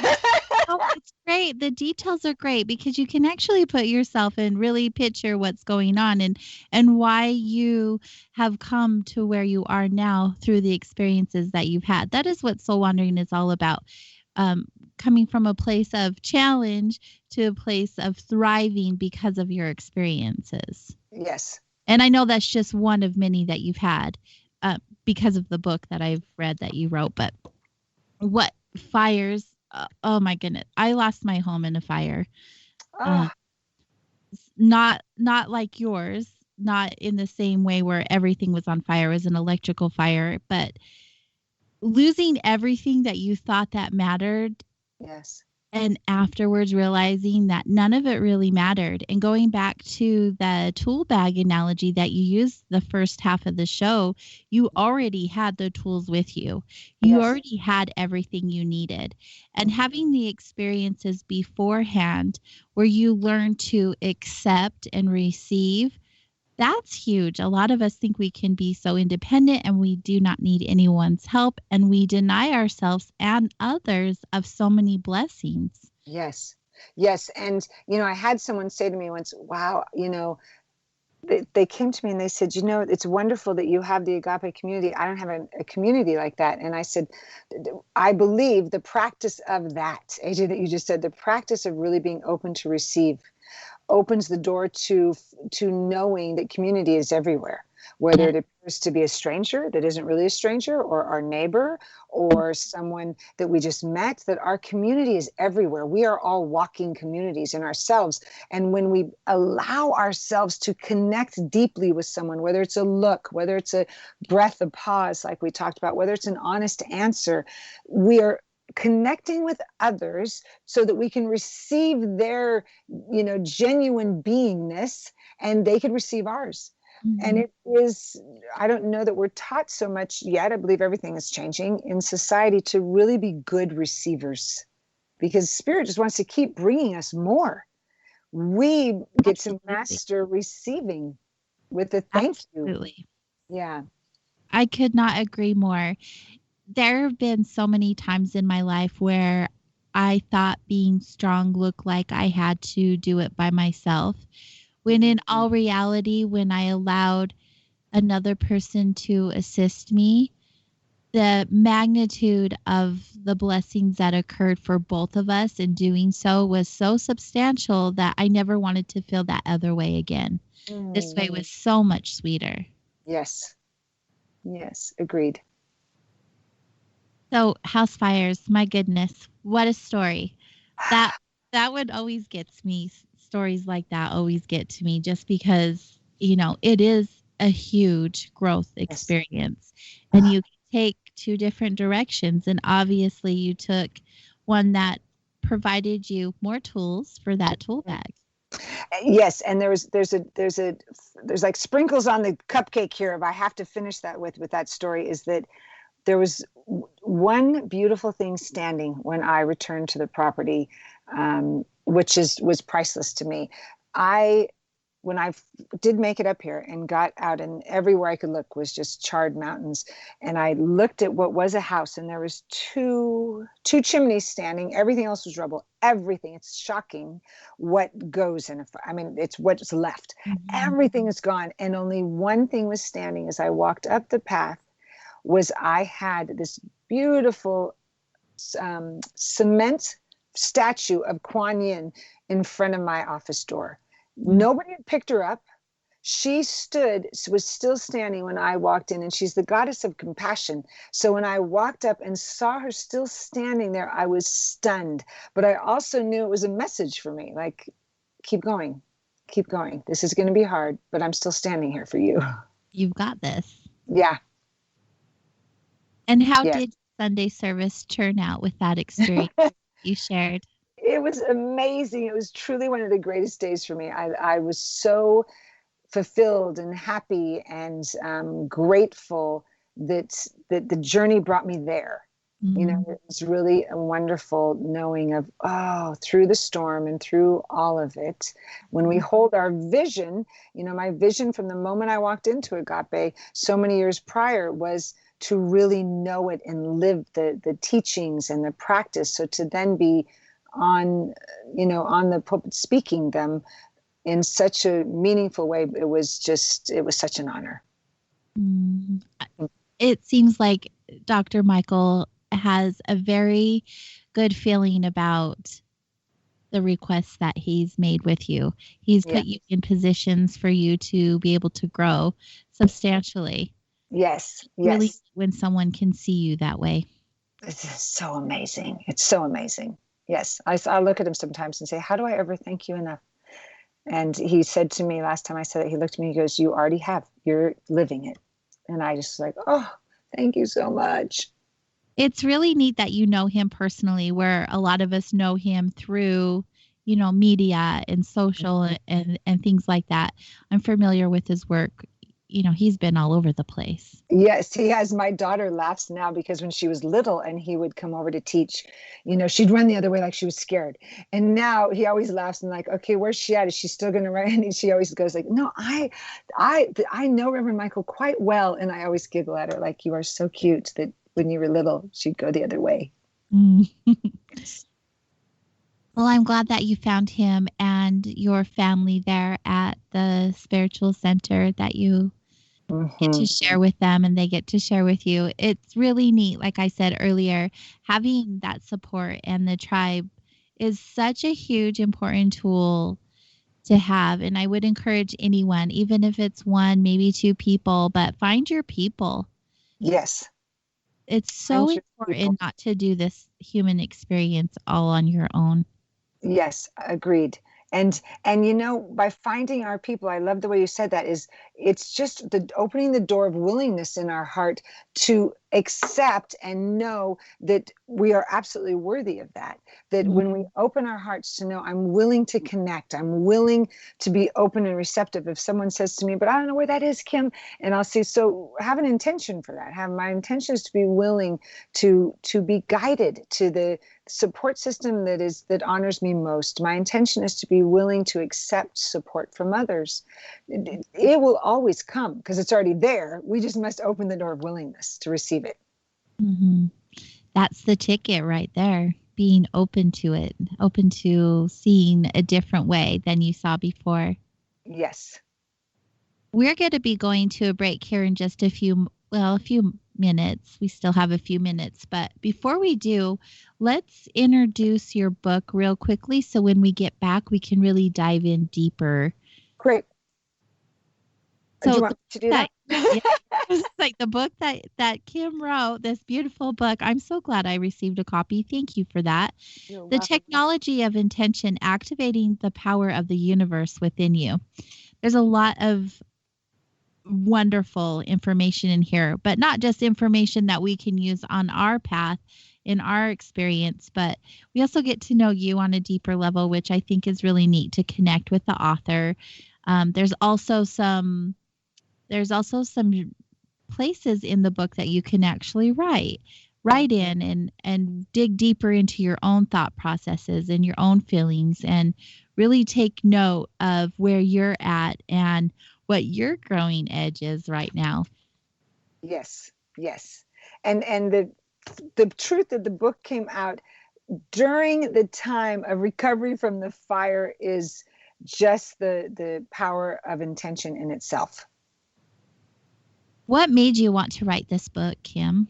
Oh, it's great. The details are great, because you can actually put yourself and really picture what's going on and why you have come to where you are now through the experiences that you've had. That is what soul wandering is all about. Coming from a place of challenge to a place of thriving because of your experiences. Yes. And I know that's just one of many that you've had because of the book that I've read that you wrote. But what fires? Oh my goodness. I lost my home in a fire. Not like yours, not in the same way where everything was on fire. It was an electrical fire, but losing everything that you thought that mattered. Yes. and afterwards realizing that none of it really mattered. And going back to the tool bag analogy that you used the first half of the show, you already had the tools with you. You Yes. already had everything you needed. And having the experiences beforehand where you learn to accept and receive, that's huge. A lot of us think we can be so independent and we do not need anyone's help, and we deny ourselves and others of so many blessings. Yes. Yes. And, I had someone say to me once, wow, they came to me and they said, it's wonderful that you have the agape community. I don't have a community like that. And I said, I believe the practice of that, AJ, that you just said, the practice of really being open to receive opens the door to knowing that community is everywhere, whether it appears to be a stranger that isn't really a stranger, or our neighbor, or someone that we just met, that our community is everywhere. We are all walking communities in ourselves. And when we allow ourselves to connect deeply with someone, whether it's a look, whether it's a breath, a pause, like we talked about, whether it's an honest answer, we are connecting with others so that we can receive their, genuine beingness, and they can receive ours. And it is, I don't know that we're taught so much yet. I believe everything is changing in society to really be good receivers, because Spirit just wants to keep bringing us more. We get to master receiving with a thank you. Absolutely. Yeah. I could not agree more. There have been so many times in my life where I thought being strong looked like I had to do it by myself, when in all reality, when I allowed another person to assist me, the magnitude of the blessings that occurred for both of us in doing so was so substantial that I never wanted to feel that other way again. This way was so much sweeter. Yes. Yes. Agreed. So house fires, my goodness, what a story. That one always gets me. Stories like that always get to me, just because, it is a huge growth experience. And you can take two different directions. And obviously you took one that provided you more tools for that tool bag. Yes, and there's like sprinkles on the cupcake here. If I have to finish that with that story, is that there was one beautiful thing standing when I returned to the property, which was priceless to me. When I did make it up here and got out, and everywhere I could look was just charred mountains, and I looked at what was a house, and there was two chimneys standing. Everything else was rubble. Everything. It's shocking what goes in it's what's left. Everything is gone, and only one thing was standing. As I walked up the path, was I had this beautiful cement statue of Kuan Yin in front of my office door. Nobody had picked her up. She was still standing when I walked in, and she's the goddess of compassion. So when I walked up and saw her still standing there, I was stunned. But I also knew it was a message for me, like, keep going, keep going. This is going to be hard, but I'm still standing here for you. You've got this. Yeah. And how did Sunday service turn out with that experience you shared? It was amazing. It was truly one of the greatest days for me. I was so fulfilled and happy and grateful that the journey brought me there. It was really a wonderful knowing of, through the storm and through all of it, when we hold our vision, my vision from the moment I walked into Agape so many years prior was to really know it and live the teachings and the practice. So to then be on the pulpit speaking them in such a meaningful way, it was such an honor. It seems like Dr. Michael has a very good feeling about the requests that he's made with you. He's put you in positions for you to be able to grow substantially. Yes. Really, when someone can see you that way. It's so amazing. It's so amazing. Yes. I look at him sometimes and say, how do I ever thank you enough? And he said to me last time I said it, he looked at me, he goes, you already have, you're living it. And I just was like, oh, thank you so much. It's really neat that you know him personally, where a lot of us know him through, media and social and things like that. I'm familiar with his work. He's been all over the place. Yes, he has. My daughter laughs now because when she was little and he would come over to teach, she'd run the other way like she was scared. And now he always laughs and like, okay, where's she at? Is she still going to run? And she always goes like, no, I know Reverend Michael quite well. And I always giggle at her like, you are so cute that when you were little, she'd go the other way. Mm. Well, I'm glad that you found him and your family there at the spiritual center, that you get to share with them and they get to share with you. It's really neat. Like I said earlier, having that support and the tribe is such a huge, important tool to have. And I would encourage anyone, even if it's one, maybe two people, but find your people. Yes. It's so important not to do this human experience all on your own. Yes, agreed. And by finding our people, I love the way you said that, it's just opening the door of willingness in our heart to accept and know that we are absolutely worthy of that. That when we open our hearts to know, I'm willing to connect, I'm willing to be open and receptive. If someone says to me, but I don't know where that is, Kim, and I'll say, so have an intention for that. My intention is to be willing to be guided to the support system that honors me most. My intention is to be willing to accept support from others. It will always come because it's already there. We just must open the door of willingness to receive it. Mm-hmm. That's the ticket right there. Being open to it, open to seeing a different way than you saw before. Yes. We're going to be going to a break here in just a few minutes. We still have a few minutes, but before we do, let's introduce your book real quickly so when we get back, we can really dive in deeper. Great. So do you want to do that? It's like the book that Kim wrote, this beautiful book. I'm so glad I received a copy. Thank you for that. The Technology of Intention, Activating the Power of the Universe Within You. There's a lot of wonderful information in here, but not just information that we can use on our path in our experience, but we also get to know you on a deeper level, which I think is really neat to connect with the author. There's also some places in the book that you can actually write in and dig deeper into your own thought processes and your own feelings and really take note of where you're at and what your growing edge is right now. Yes. And the truth that the book came out during the time of recovery from the fire is just the power of intention in itself. What made you want to write this book, Kim?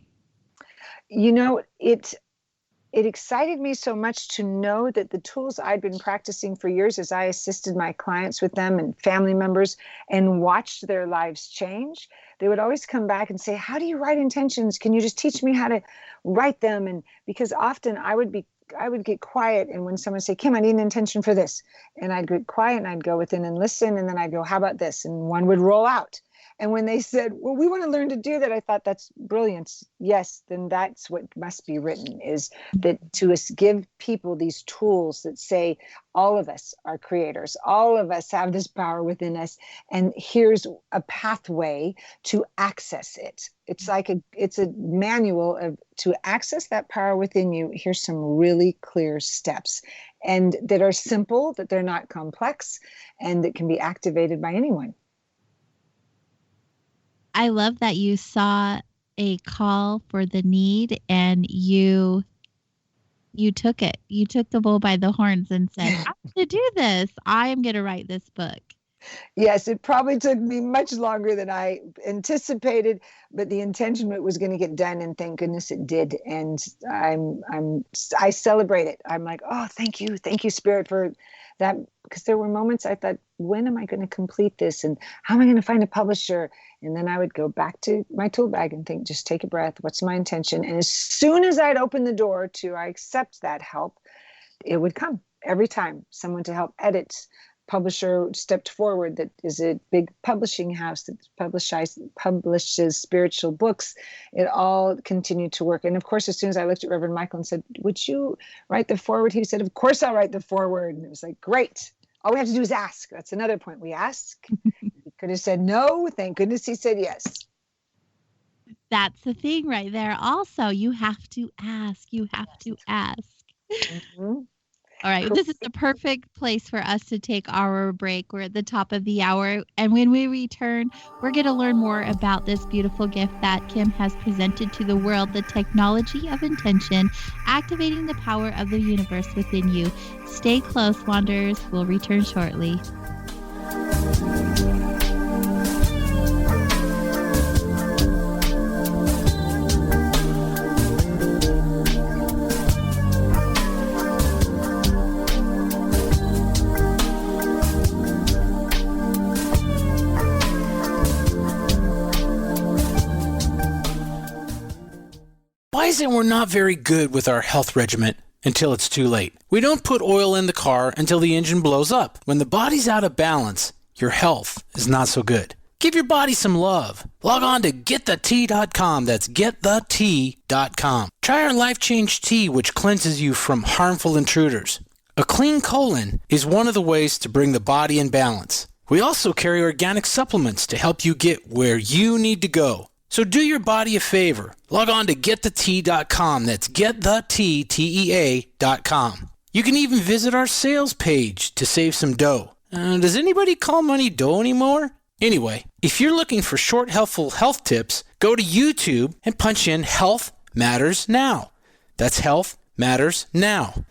It excited me so much to know that the tools I'd been practicing for years as I assisted my clients with them and family members and watched their lives change, they would always come back and say, how do you write intentions? Can you just teach me how to write them? And because often I would get quiet, and when someone say, Kim, I need an intention for this, and I'd get quiet and I'd go within and listen, and then I'd go, how about this? And one would roll out. And when they said, well, we want to learn to do that, I thought, that's brilliant. Yes, then that's what must be written, is that to give people these tools that say, all of us are creators. All of us have this power within us. And here's a pathway to access it. It's like it's a manual of to access that power within you. Here's some really clear steps, and that are simple, that they're not complex, and that can be activated by anyone. I love that you saw a call for the need and you took it. You took the bull by the horns and said, I'm going to do this. I am going to write this book. Yes, it probably took me much longer than I anticipated, but the intention was going to get done, and thank goodness it did. And I celebrate it. I'm like, oh, thank you, Spirit, for that, because there were moments I thought, when am I going to complete this, and how am I going to find a publisher? And then I would go back to my tool bag and think, just take a breath. What's my intention? And as soon as I'd open the door to I accept that help, it would come every time. Someone to help edit publisher stepped forward that is a big publishing house that publishes spiritual books. It all continued to work. And of course, as soon as I looked at Reverend Michael and said, would you write the foreword? He said, of course I'll write the foreword. And it was like, great. All we have to do is ask. That's another point. We ask. He could have said no. Thank goodness he said yes. That's the thing right there. Also, you have to ask. You have to ask. Mm-hmm. All right. This is the perfect place for us to take our break. We're at the top of the hour. And when we return, we're going to learn more about this beautiful gift that Kim has presented to the world, the technology of intention, activating the power of the universe within you. Stay close, Wanderers. We'll return shortly. Why is it we're not very good with our health regimen until it's too late? We don't put oil in the car until the engine blows up. When the body's out of balance, your health is not so good. Give your body some love. Log on to GetTheT.com. That's GetTheT.com. Try our Life Change Tea, which cleanses you from harmful intruders. A clean colon is one of the ways to bring the body in balance. We also carry organic supplements to help you get where you need to go. So do your body a favor. Log on to GetTheT.com. That's GetTheT.com. You can even visit our sales page to save some dough. Does anybody call money dough anymore? Anyway, if you're looking for short, helpful health tips, go to YouTube and punch in Health Matters Now. That's Health Matters Now.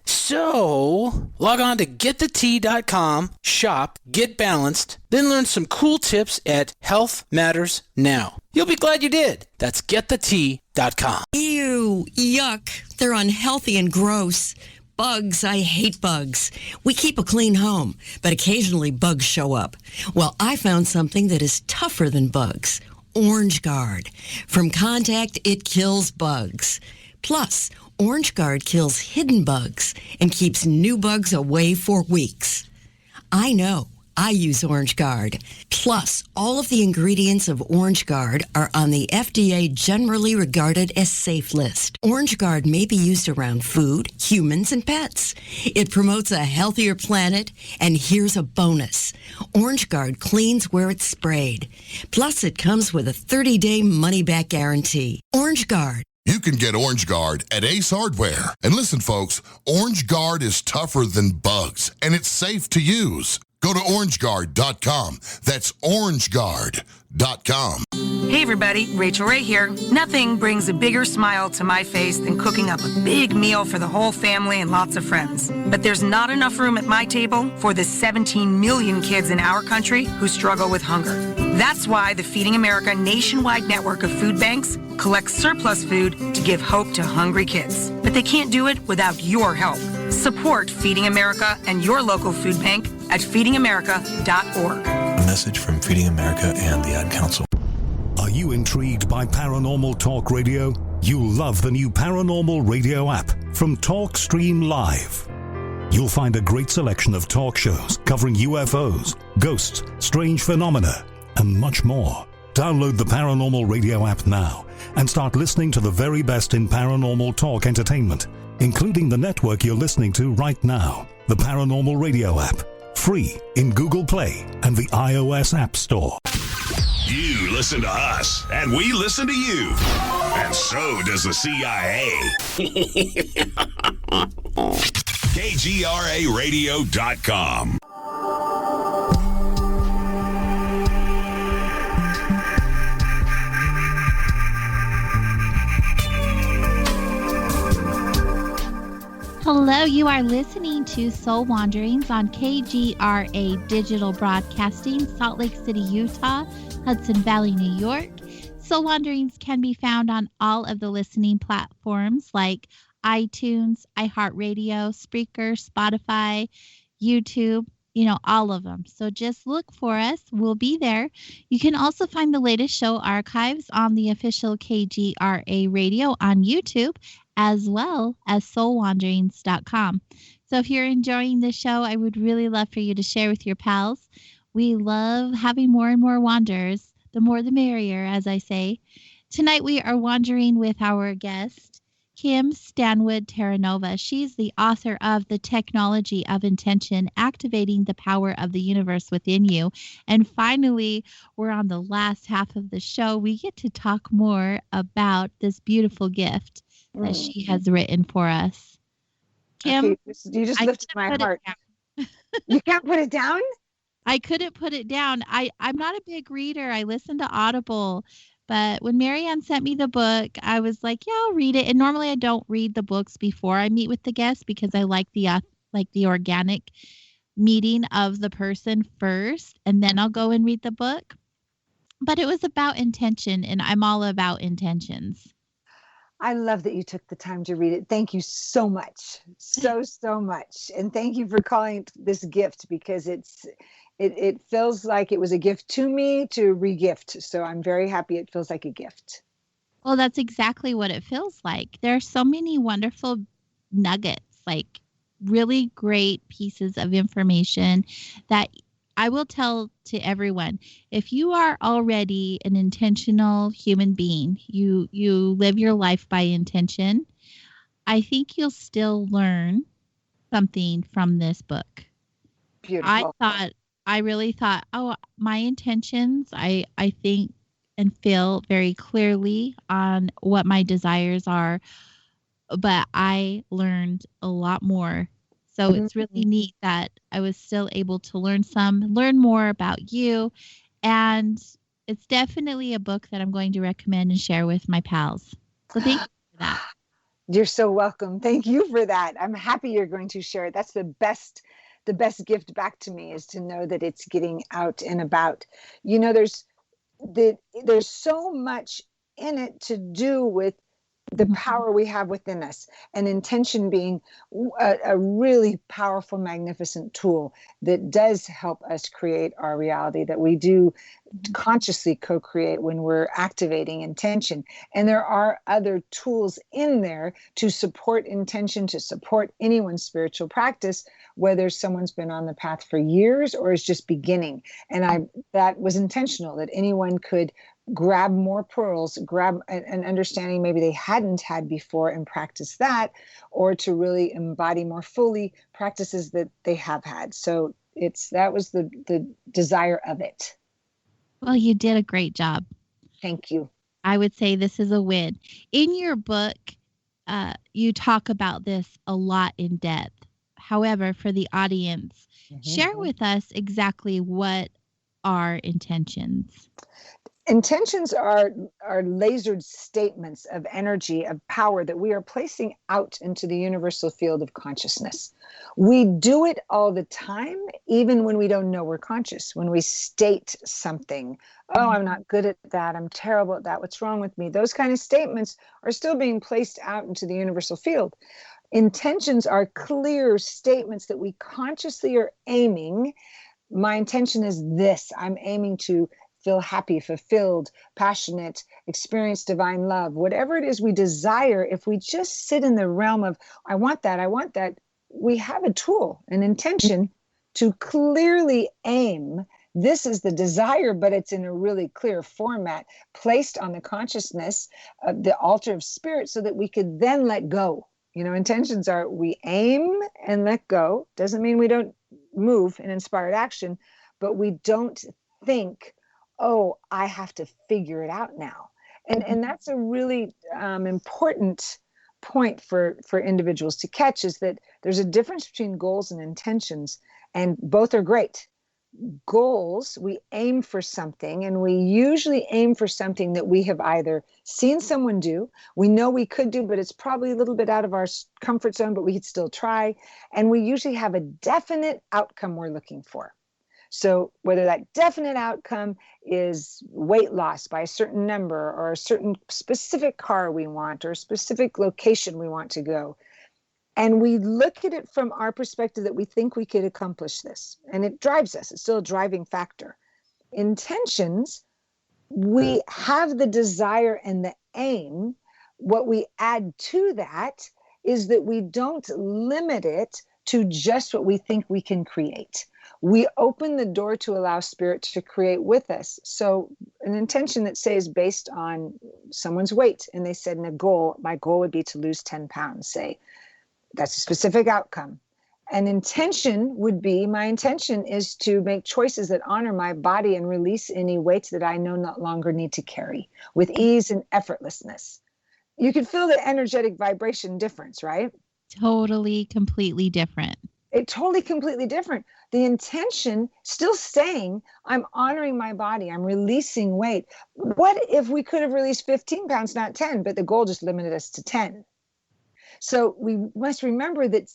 So, log on to GetTheT.com, shop, get balanced, then learn some cool tips at Health Matters Now. You'll be glad you did. That's GetTheT.com. Ew, yuck. They're unhealthy and gross. Bugs, I hate bugs. We keep a clean home, but occasionally bugs show up. Well, I found something that is tougher than bugs. Orange Guard. From contact, it kills bugs. Plus, Orange Guard kills hidden bugs and keeps new bugs away for weeks. I know. I use Orange Guard. Plus, all of the ingredients of Orange Guard are on the FDA generally regarded as safe list. Orange Guard may be used around food, humans, and pets. It promotes a healthier planet, and here's a bonus. Orange Guard cleans where it's sprayed. Plus, it comes with a 30-day money-back guarantee. Orange Guard. You can get Orange Guard at Ace Hardware. And listen, folks, Orange Guard is tougher than bugs, and it's safe to use. Go to orangeguard.com. That's orangeguard.com. Hey everybody, Rachel Ray here. Nothing brings a bigger smile to my face than cooking up a big meal for the whole family and lots of friends. But there's not enough room at my table for the 17 million kids in our country who struggle with hunger. That's why the Feeding America nationwide network of food banks collects surplus food to give hope to hungry kids. But they can't do it without your help. Support Feeding America and your local food bank at feedingamerica.org. A message from Feeding America and the Ad Council. Are you intrigued by Paranormal Talk Radio? You'll love the new Paranormal Radio app from TalkStream Live. You'll find a great selection of talk shows covering UFOs, ghosts, strange phenomena, and much more. Download the Paranormal Radio app now and start listening to the very best in paranormal talk entertainment, including the network you're listening to right now, the Paranormal Radio app. Free in Google Play and the iOS App Store. You listen to us, and we listen to you. And so does the CIA. KGRARadio.com. Hello, you are listening to Soul Wanderings on KGRA Digital Broadcasting, Salt Lake City, Utah, Hudson Valley, New York. Soul Wanderings can be found on all of the listening platforms like iTunes, iHeartRadio, Spreaker, Spotify, YouTube, all of them. So just look for us. We'll be there. You can also find the latest show archives on the official KGRA radio on YouTube, as well as soulwanderings.com. So if you're enjoying this show, I would really love for you to share with your pals. We love having more and more wanderers. The more the merrier, as I say. Tonight we are wandering with our guest, Kim Stanwood Terranova. She's the author of The Technology of Intention, Activating the Power of the Universe Within You. And finally, we're on the last half of the show. We get to talk more about this beautiful gift that she has written for us. Kim, okay, you just lifted my heart. You can't put it down? I couldn't put it down. I'm not a big reader. I listen to Audible. But when Marianne sent me the book, I was like, yeah, I'll read it. And normally I don't read the books before I meet with the guest because I like the organic meeting of the person first, and then I'll go and read the book. But it was about intention, and I'm all about intentions. I love that you took the time to read it. Thank you so much. So much. And thank you for calling it this gift, because it feels like it was a gift to me to re-gift. So I'm very happy it feels like a gift. Well, that's exactly what it feels like. There are so many wonderful nuggets, like really great pieces of information that I will tell to everyone. If you are already an intentional human being, you live your life by intention, I think you'll still learn something from this book. Beautiful. I really thought, oh, my intentions, I think and feel very clearly on what my desires are, but I learned a lot more. So it's really neat that I was still able to learn more about you. And it's definitely a book that I'm going to recommend and share with my pals. So thank you for that. You're so welcome. Thank you for that. I'm happy you're going to share it. That's the best gift back to me, is to know that it's getting out and about. You know, there's so much in it to do with the power we have within us, and intention being a really powerful, magnificent tool that does help us create our reality, that we do consciously co-create when we're activating intention. And there are other tools in there to support intention, to support anyone's spiritual practice, whether someone's been on the path for years or is just beginning. And that was intentional, that anyone could grab more pearls, grab an understanding maybe they hadn't had before and practice that, or to really embody more fully practices that they have had. So that was the desire of it. Well, you did a great job. Thank you. I would say this is a win. In your book, you talk about this a lot in depth. However, for the audience, share with us exactly what are intentions. Intentions are lasered statements of energy, of power that we are placing out into the universal field of consciousness. We do it all the time, even when we don't know we're conscious. When we state something, oh, I'm not good at that, I'm terrible at that, what's wrong with me? Those kind of statements are still being placed out into the universal field. Intentions are clear statements that we consciously are aiming. My intention is this. I'm aiming to feel happy, fulfilled, passionate, experience divine love, whatever it is we desire. If we just sit in the realm of, I want that, we have a tool, an intention to clearly aim. This is the desire, but it's in a really clear format, placed on the consciousness of the altar of spirit, so that we could then let go. You know, intentions are, we aim and let go. Doesn't mean we don't move in inspired action, but we don't think, oh, I have to figure it out now. And that's a really important point for individuals to catch, is that there's a difference between goals and intentions, and both are great. Goals, we aim for something, and we usually aim for something that we have either seen someone do, we know we could do, but it's probably a little bit out of our comfort zone, but we could still try. And we usually have a definite outcome we're looking for. So whether that definite outcome is weight loss by a certain number, or a certain specific car we want, or a specific location we want to go, and we look at it from our perspective that we think we could accomplish this, and it drives us. It's still a driving factor. Intentions, we have the desire and the aim. What we add to that is that we don't limit it to just what we think we can create. We open the door to allow spirit to create with us. So an intention that says based on someone's weight, and they said in a goal, my goal would be to lose 10 pounds, say. That's a specific outcome. An intention would be, my intention is to make choices that honor my body and release any weights that I no longer need to carry with ease and effortlessness. You can feel the energetic vibration difference, right? Totally, completely different. It totally, completely different. The intention still saying, I'm honoring my body, I'm releasing weight. What if we could have released 15 pounds, not 10, but the goal just limited us to 10? So we must remember that,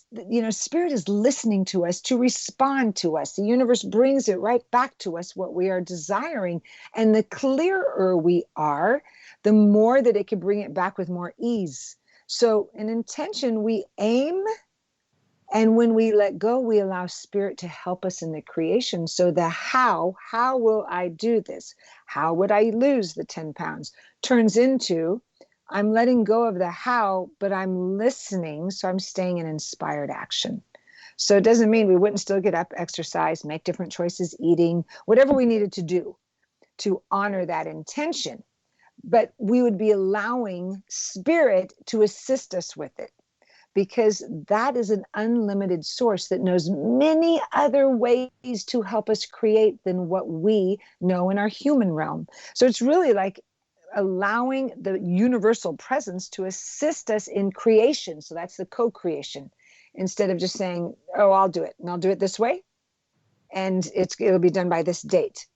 spirit is listening to us to respond to us. The universe brings it right back to us, what we are desiring. And the clearer we are, the more that it can bring it back with more ease. So an intention, we aim, and when we let go, we allow spirit to help us in the creation. So the how will I do this? How would I lose the 10 pounds? Turns into, I'm letting go of the how, but I'm listening. So I'm staying in inspired action. So it doesn't mean we wouldn't still get up, exercise, make different choices, eating, whatever we needed to do to honor that intention. But we would be allowing spirit to assist us with it, because that is an unlimited source that knows many other ways to help us create than what we know in our human realm. So it's really like allowing the universal presence to assist us in creation. So that's the co-creation, instead of just saying, oh, I'll do it, and I'll do it this way, and it'll be done by this date.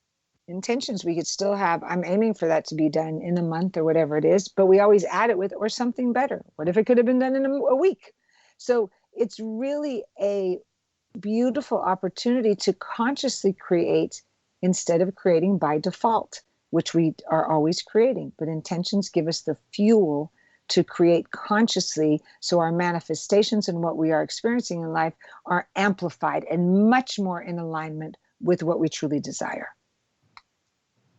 Intentions we could still have, I'm aiming for that to be done in a month or whatever it is, but we always add it with, or something better. What if it could have been done in a week? So it's really a beautiful opportunity to consciously create instead of creating by default, which we are always creating. But intentions give us the fuel to create consciously, so our manifestations and what we are experiencing in life are amplified and much more in alignment with what we truly desire.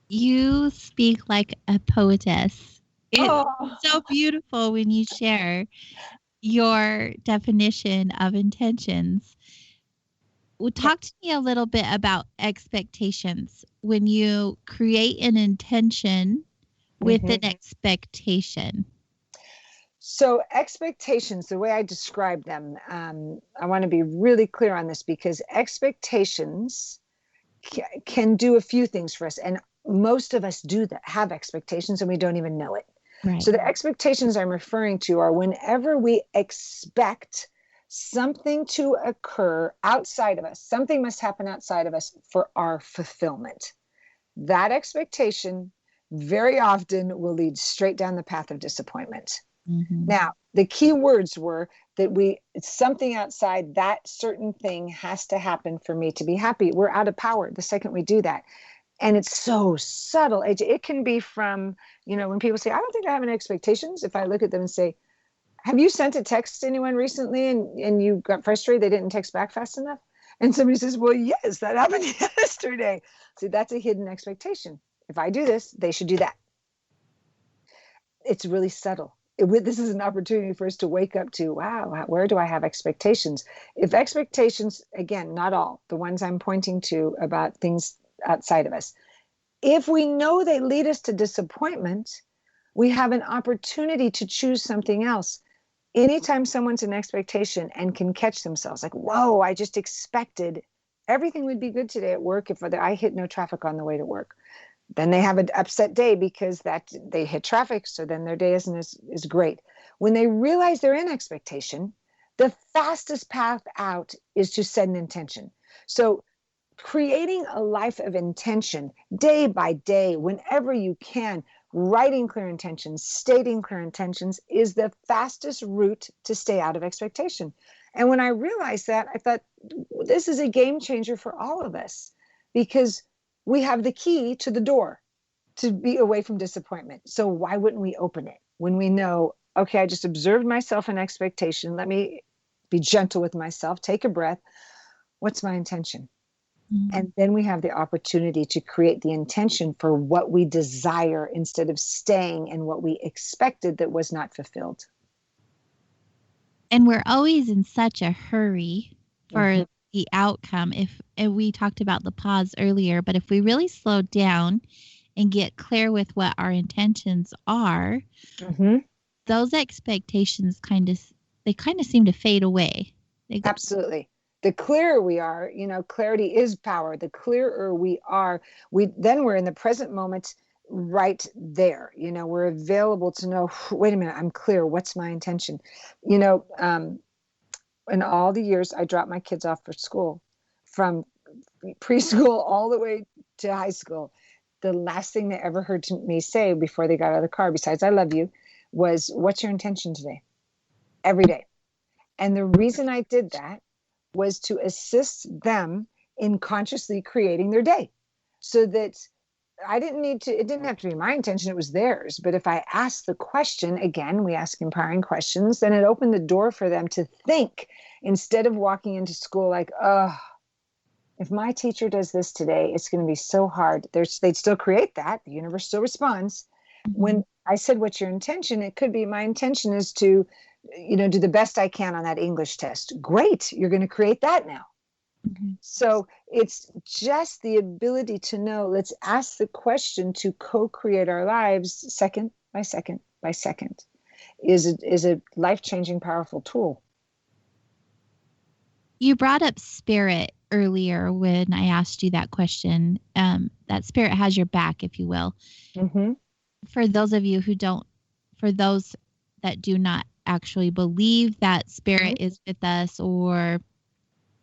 You speak like a poetess. It's so beautiful when you share your definition of intentions. Well, talk to me a little bit about expectations. When you create an intention with an expectation. So expectations, the way I describe them, I want to be really clear on this, because expectations can do a few things for us. And most of us do that, have expectations, and we don't even know it. Right. So the expectations I'm referring to are whenever we expect something to occur outside of us, something must happen outside of us for our fulfillment. That expectation very often will lead straight down the path of disappointment. Mm-hmm. Now, the key words were that something outside that certain thing has to happen for me to be happy. We're out of power the second we do that. And it's so subtle. It can be from, when people say, I don't think I have any expectations. If I look at them and say, have you sent a text to anyone recently and you got frustrated they didn't text back fast enough? And somebody says, well, yes, that happened yesterday. See, that's a hidden expectation. If I do this, they should do that. It's really subtle. This is an opportunity for us to wake up to, wow, where do I have expectations? If expectations, again, not all, the ones I'm pointing to about things outside of us, if we know they lead us to disappointment, we have an opportunity to choose something else. Anytime someone's in expectation and can catch themselves like, whoa, I just expected everything would be good today at work if I hit no traffic on the way to work. Then they have an upset day because they hit traffic, so then their day isn't as great. When they realize they're in expectation, the fastest path out is to set an intention. So creating a life of intention day by day, whenever you can, writing clear intentions, stating clear intentions is the fastest route to stay out of expectation. And when I realized that, I thought, this is a game changer for all of us, because we have the key to the door to be away from disappointment. So why wouldn't we open it when we know, okay, I just observed myself in expectation. Let me be gentle with myself, take a breath. What's my intention? Mm-hmm. And then we have the opportunity to create the intention for what we desire instead of staying in what we expected that was not fulfilled. And we're always in such a hurry for the outcome. And we talked about the pause earlier, but if we really slow down and get clear with what our intentions are, those expectations kind of seem to fade away. Absolutely. The clearer we are, clarity is power. The clearer we are, we're in the present moment right there. We're available to know, wait a minute, I'm clear. What's my intention? In all the years I dropped my kids off for school, from preschool all the way to high school, the last thing they ever heard me say before they got out of the car, besides "I love you," was, "What's your intention today?" Every day. And the reason I did that was to assist them in consciously creating their day, so that it didn't have to be my intention, it was theirs. But if I asked the question, again, we ask empowering questions, then it opened the door for them to think, instead of walking into school like, oh, if my teacher does this today, it's going to be so hard. They'd still create that. The universe still responds. When I said, what's your intention? It could be, my intention is to, do the best I can on that English test. Great. You're going to create that now. So it's just the ability to know, let's ask the question to co-create our lives second by second by second is a life-changing, powerful tool. You brought up spirit earlier when I asked you that question. That spirit has your back, if you will. For those that do not actually believe that spirit is with us or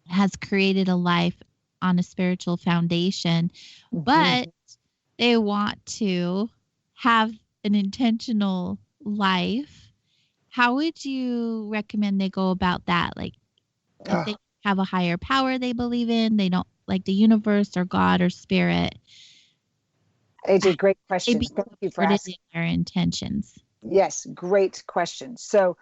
has created a life on a spiritual foundation, but they want to have an intentional life, how would you recommend they go about that? Like, if they have a higher power they believe in, they don't like the universe or God or spirit. It's a great question. Thank you for asking. Their intentions. Yes, great question. So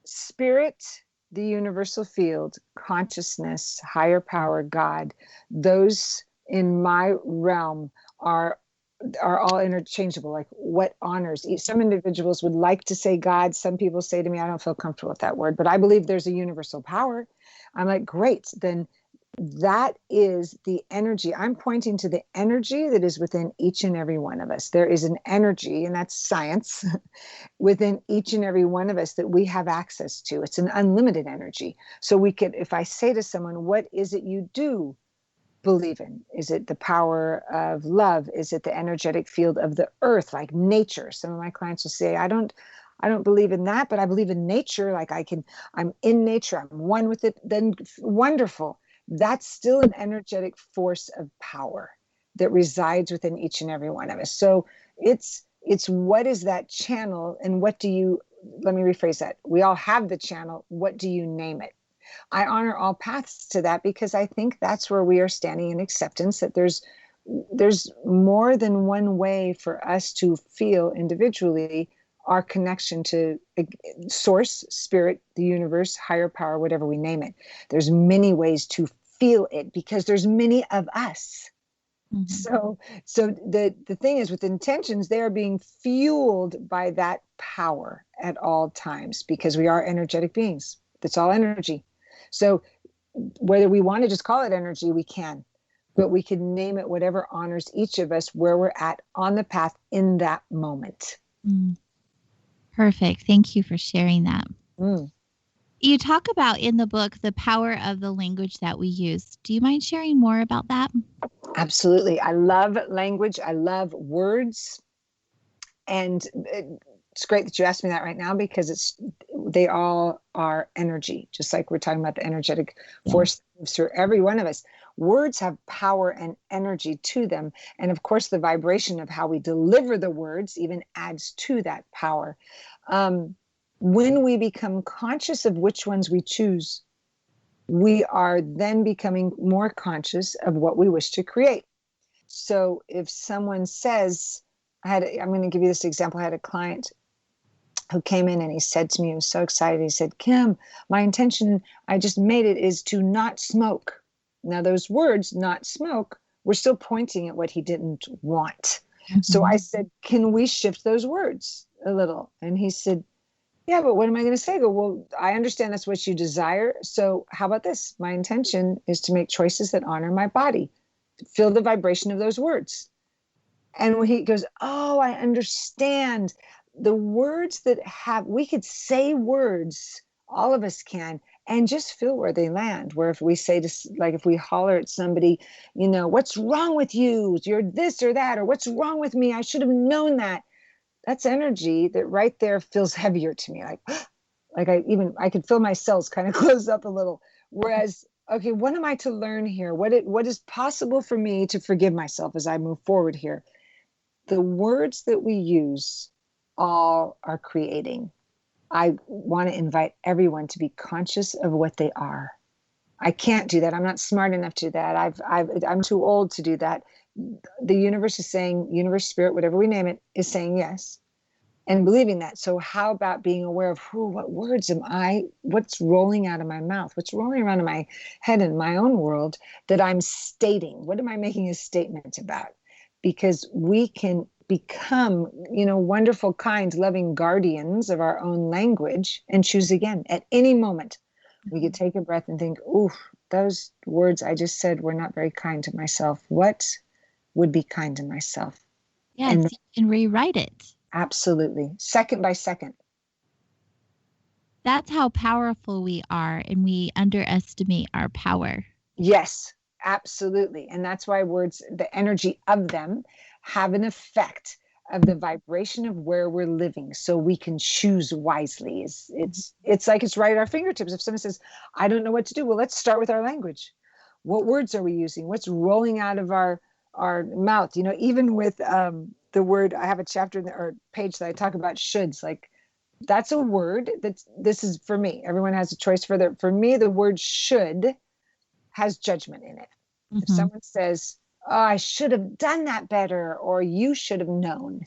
spirit, the universal field, consciousness, higher power, God, those in my realm are all interchangeable. Like, what honors? Some individuals would like to say God. Some people say to me, I don't feel comfortable with that word, but I believe there's a universal power. I'm like, great. Then that is the energy. I'm pointing to the energy that is within each and every one of us. There is an energy, and that's science, within each and every one of us that we have access to. It's an unlimited energy. So we could, if I say to someone, what is it you do believe in? Is it the power of love? Is it the energetic field of the earth, like nature? Some of my clients will say, I don't believe in that, but I believe in nature. Like I'm in nature, I'm one with it. Then wonderful. That's still an energetic force of power that resides within each and every one of us. So it's what is that channel, and let me rephrase that. We all have the channel. What do you name it? I honor all paths to that, because I think that's where we are standing in acceptance, that there's more than one way for us to feel individually our connection to source, spirit, the universe, higher power, whatever we name it. There's many ways to feel it, because there's many of us. So the thing is, with intentions, they are being fueled by that power at all times, because we are energetic beings. That's all energy. So whether we want to just call it energy, we can, but we can name it whatever honors each of us where we're at on the path in that moment. Perfect. Thank you for sharing that. You talk about in the book the power of the language that we use. Do you mind sharing more about that? Absolutely. I love language. I love words. And it's great that you asked me that right now, because they all are energy, just like we're talking about the energetic force that moves through every one of us. Words have power and energy to them. And of course, the vibration of how we deliver the words even adds to that power. When we become conscious of which ones we choose, we are then becoming more conscious of what we wish to create. So if someone says, I'm going to give you this example. I had a client who came in and he said to me, he was so excited. He said, Kim, my intention, I just made it, is to not smoke. Now those words, not smoke, were still pointing at what he didn't want. So I said, can we shift those words a little? And he said, Yeah, but what am I going to say? I go, well, I understand that's what you desire. So how about this? My intention is to make choices that honor my body. Feel the vibration of those words. And when he goes, oh, I understand. The words that have, we could say words, all of us can, and just feel where they land. Where if we say to, like, if we holler at somebody, what's wrong with you? You're this or that, or what's wrong with me? I should have known that. That's energy that right there feels heavier to me. Like I could feel my cells kind of close up a little. Whereas, okay, what am I to learn here? What is possible for me to forgive myself as I move forward here? The words that we use all are creating. I want to invite everyone to be conscious of what they are. I can't do that. I'm not smart enough to do that. I'm too old to do that. The universe is saying, universe, spirit, whatever we name it, is saying yes. And believing that. So how about being aware of what words am I, what's rolling out of my mouth, what's rolling around in my head in my own world that I'm stating? What am I making a statement about? Because we can become, wonderful, kind, loving guardians of our own language and choose again at any moment. We could take a breath and think, ooh, those words I just said were not very kind to myself. What would be kind to myself? Yes, and you can rewrite it. Absolutely. Second by second. That's how powerful we are, and we underestimate our power. Yes, absolutely. And that's why words, the energy of them, have an effect of the vibration of where we're living, so we can choose wisely. It's like it's right at our fingertips. If someone says, I don't know what to do, well, let's start with our language. What words are we using? What's rolling out of our mouth? Even with the word, I have a chapter or page that I talk about shoulds. Like, that's a word this is for me. Everyone has a choice for me, the word should has judgment in it. Mm-hmm. If someone says, oh, I should have done that better, or you should have known,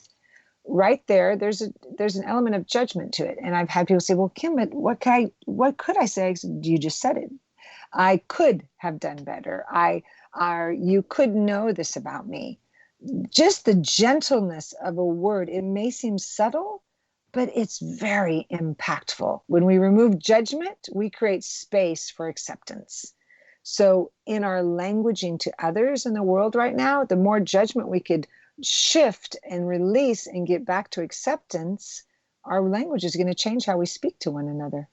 right there's an element of judgment to it. And I've had people say, well, Kim, what could I say? I said, you just said it. I could have done better. You could know this about me. Just the gentleness of a word, it may seem subtle, but it's very impactful. When we remove judgment, we create space for acceptance. So in our languaging to others in the world right now, the more judgment we could shift and release and get back to acceptance, our language is going to change how we speak to one another.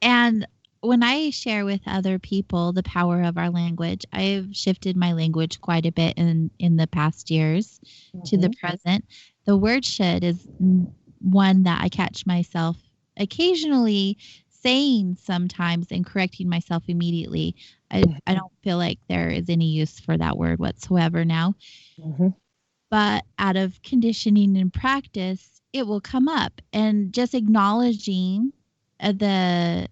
And when I share with other people the power of our language, I've shifted my language quite a bit in the past years to the present. The word should is one that I catch myself occasionally saying sometimes and correcting myself immediately. I don't feel like there is any use for that word whatsoever now. Mm-hmm. But out of conditioning and practice, it will come up. And just acknowledging the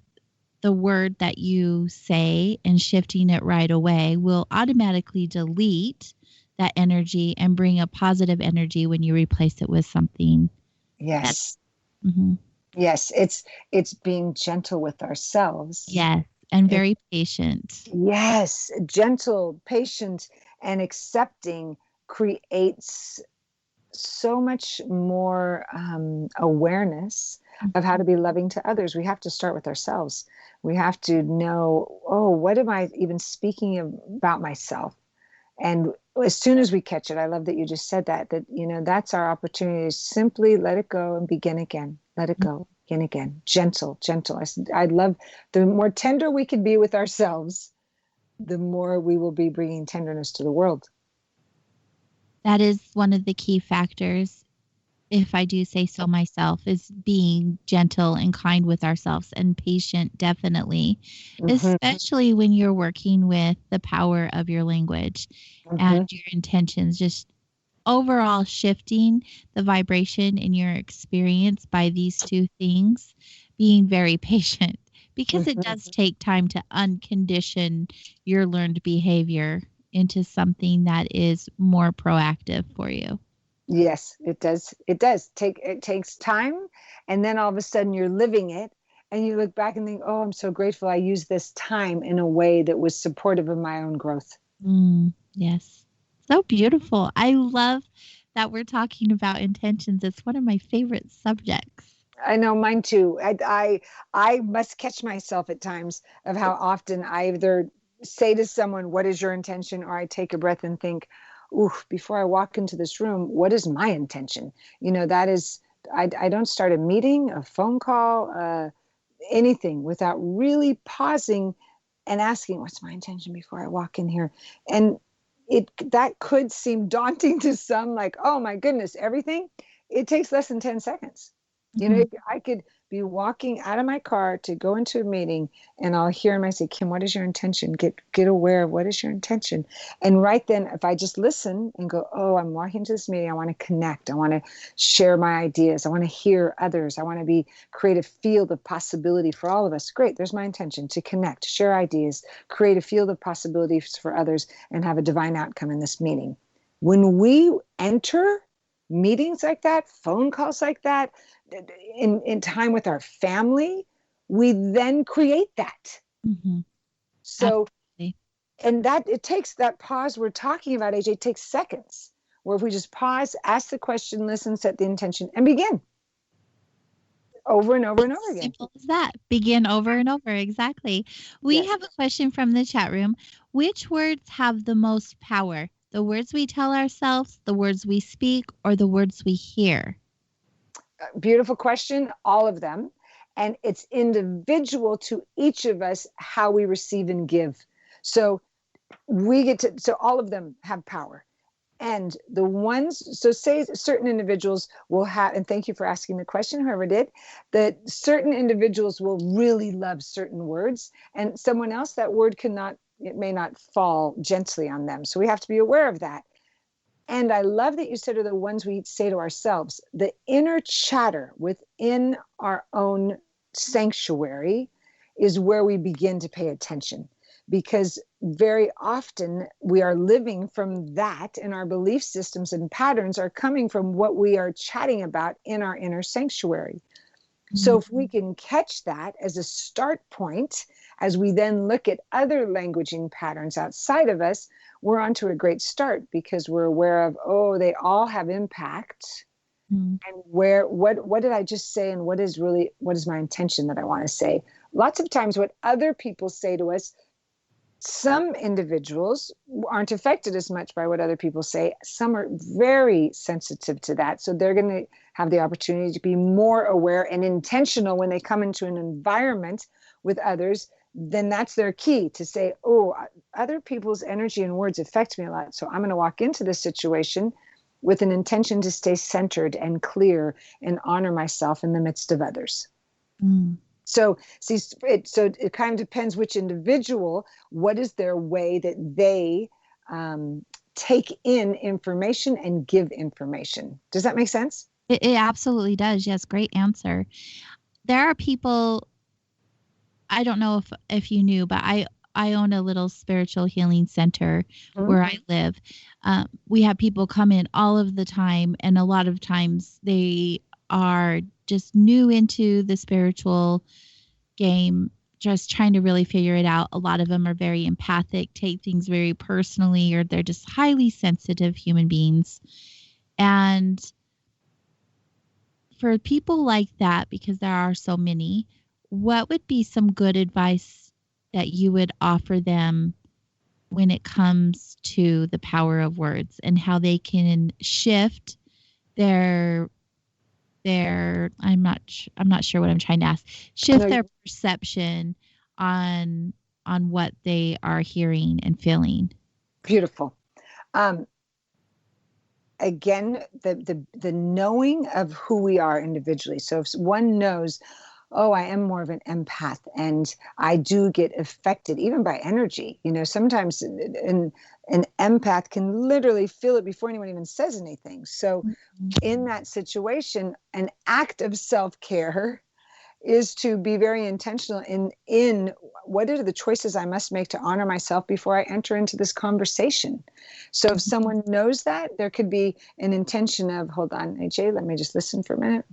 word that you say and shifting it right away will automatically delete that energy and bring a positive energy when you replace it with something. Yes. Mm-hmm. Yes. It's being gentle with ourselves. Yes. And very patient. Yes. Gentle, patient, and accepting creates so much more awareness of how to be loving to others. We have to start with ourselves. We have to know, oh, what am I even speaking about myself? And as soon as we catch it, I love that you just said that that's our opportunity to simply let it go and begin again. Let it go, begin again. Gentle. I love the more tender we can be with ourselves, the more we will be bringing tenderness to the world. That is one of the key factors, if I do say so myself, is being gentle and kind with ourselves and patient, definitely, especially when you're working with the power of your language and your intentions, just overall shifting the vibration in your experience by these two things, being very patient, because it does take time to uncondition your learned behavior into something that is more proactive for you. Yes, it does. It takes time. And then all of a sudden you're living it and you look back and think, oh, I'm so grateful I used this time in a way that was supportive of my own growth. Yes. So beautiful. I love that we're talking about intentions. It's one of my favorite subjects. I know, mine too. I must catch myself at times of how often I either say to someone, "What is your intention?" or I take a breath and think, "Ooh, before I walk into this room, what is my intention?" That is, I don't start a meeting, a phone call, anything without really pausing and asking, "What's my intention before I walk in here?" And that could seem daunting to some, like, "Oh my goodness, everything." It takes less than 10 seconds. I could be walking out of my car to go into a meeting, and I'll hear him. I say, "Kim, what is your intention? Get aware of what is your intention." And right then, if I just listen and go, "Oh, I'm walking to this meeting. I want to connect. I want to share my ideas. I want to hear others. I want to create a field of possibility for all of us." Great. There's my intention, to connect, share ideas, create a field of possibilities for others, and have a divine outcome in this meeting. When we enter meetings like that, phone calls like that, in time with our family, we then create that. Mm-hmm. So, Absolutely. and that it takes that pause we're talking about, AJ, it takes seconds, where if we just pause, ask the question, listen, set the intention, and begin over and over and over again. Simple as that. Begin over and over. Exactly. We Yes. have a question from the chat room. Which words have the most power? The words we tell ourselves, the words we speak, or the words we hear? Beautiful question. All of them. And it's individual to each of us how we receive and give. So so all of them have power. And the ones, so say certain individuals will have, and thank you for asking the question, whoever did, that certain individuals will really love certain words, and someone else, that word it may not fall gently on them. So we have to be aware of that. And I love that you said are the ones we say to ourselves. The inner chatter within our own sanctuary is where we begin to pay attention, because very often we are living from that, and our belief systems and patterns are coming from what we are chatting about in our inner sanctuary. So if we can catch that as a start point, as we then look at other languaging patterns outside of us, we're onto a great start, because we're aware of, oh, they all have impact. And what did I just say? And what is my intention that I want to say? Lots of times what other people say to us, some individuals aren't affected as much by what other people say. Some are very sensitive to that. So they're going to have the opportunity to be more aware and intentional when they come into an environment with others. Then that's their key, to say, oh, other people's energy and words affect me a lot. So I'm going to walk into this situation with an intention to stay centered and clear and honor myself in the midst of others. So it kind of depends which individual, what is their way that they take in information and give information. Does that make sense? It absolutely does. Yes, great answer. There are people, I don't know if you knew, but I own a little spiritual healing center where I live. We have people come in all of the time, and a lot of times they are just new into the spiritual game, just trying to really figure it out. A lot of them are very empathic, take things very personally, or they're just highly sensitive human beings. And for people like that, because there are so many, what would be some good advice that you would offer them when it comes to the power of words and how they can shift their I'm not sure what I'm trying to ask. Shift their perception on what they are hearing and feeling. Beautiful. Again, the knowing of who we are individually. So if one knows, oh, I am more of an empath, and I do get affected even by energy. Sometimes an empath can literally feel it before anyone even says anything. So in that situation, an act of self-care is to be very intentional in what are the choices I must make to honor myself before I enter into this conversation. So if someone knows that, there could be an intention of, hold on, AJ, let me just listen for a minute.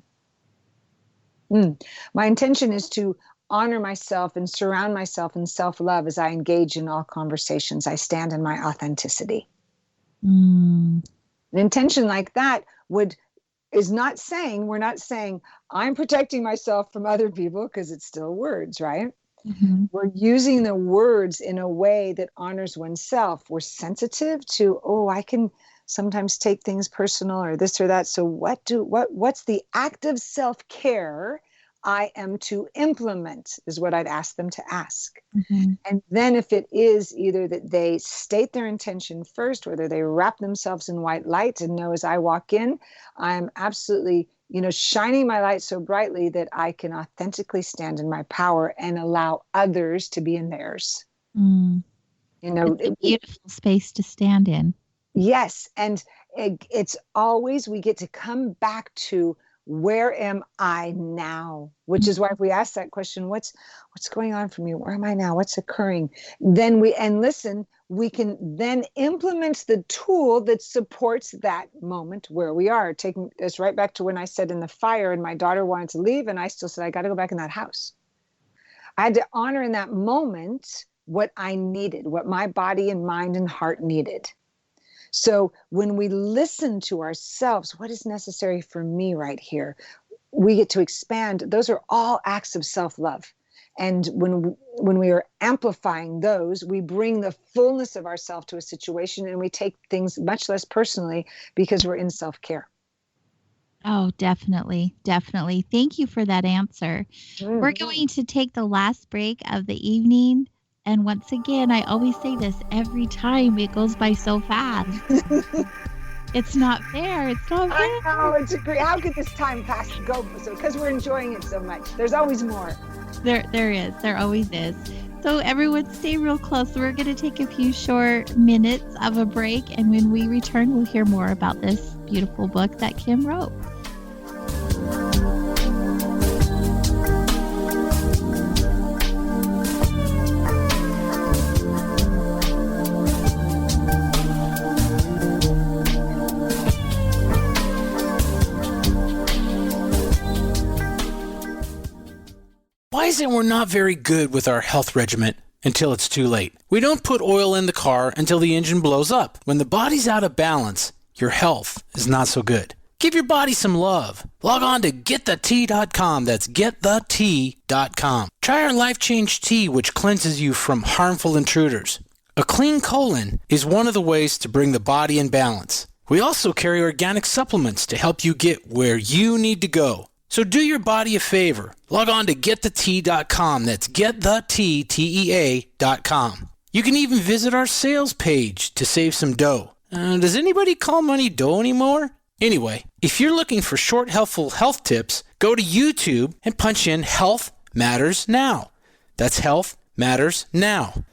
My intention is to honor myself and surround myself in self-love as I engage in all conversations. I stand in my authenticity. An intention like that would is not saying, we're not saying I'm protecting myself from other people, because it's still words, right? Mm-hmm. We're using the words in a way that honors oneself. We're sensitive to, I can sometimes take things personal or this or that. So what's the active self-care I am to implement is what I'd ask them to ask. Mm-hmm. And then if it is either that they state their intention first, whether they wrap themselves in white light and know as I walk in, I'm absolutely, shining my light so brightly that I can authentically stand in my power and allow others to be in theirs. Mm. It's a beautiful space to stand in. Yes. And it's always, we get to come back to, where am I now? Which is why if we ask that question, what's going on for me? Where am I now? What's occurring? Then we can then implement the tool that supports that moment where we are. Taking us right back to when I said in the fire and my daughter wanted to leave and I still said, I got to go back in that house. I had to honor in that moment what I needed, what my body and mind and heart needed. So when we listen to ourselves, what is necessary for me right here? We get to expand. Those are all acts of self-love. And when we are amplifying those, we bring the fullness of ourselves to a situation and we take things much less personally because we're in self-care. Oh, definitely. Definitely. Thank you for that answer. Mm-hmm. We're going to take the last break of the evening. And once again, I always say this every time, it goes by so fast. It's not fair. It's not fair. I know, it's great. How could this time go? Because we're enjoying it so much. There's always more. There is. There always is. So everyone stay real close. We're going to take a few short minutes of a break. And when we return, we'll hear more about this beautiful book that Kim wrote. Why is it we're not very good with our health regimen until it's too late? We don't put oil in the car until the engine blows up. When the body's out of balance, your health is not so good. Give your body some love. Log on to getthetea.com. That's getthetea.com. Try our Life Change Tea, which cleanses you from harmful intruders. A clean colon is one of the ways to bring the body in balance. We also carry organic supplements to help you get where you need to go. So do your body a favor. Log on to getthetea.com. That's getthetea.com. You can even visit our sales page to save some dough. Does anybody call money dough anymore? Anyway, if you're looking for short, helpful health tips, go to YouTube and punch in Health Matters Now. That's Health Matters Now.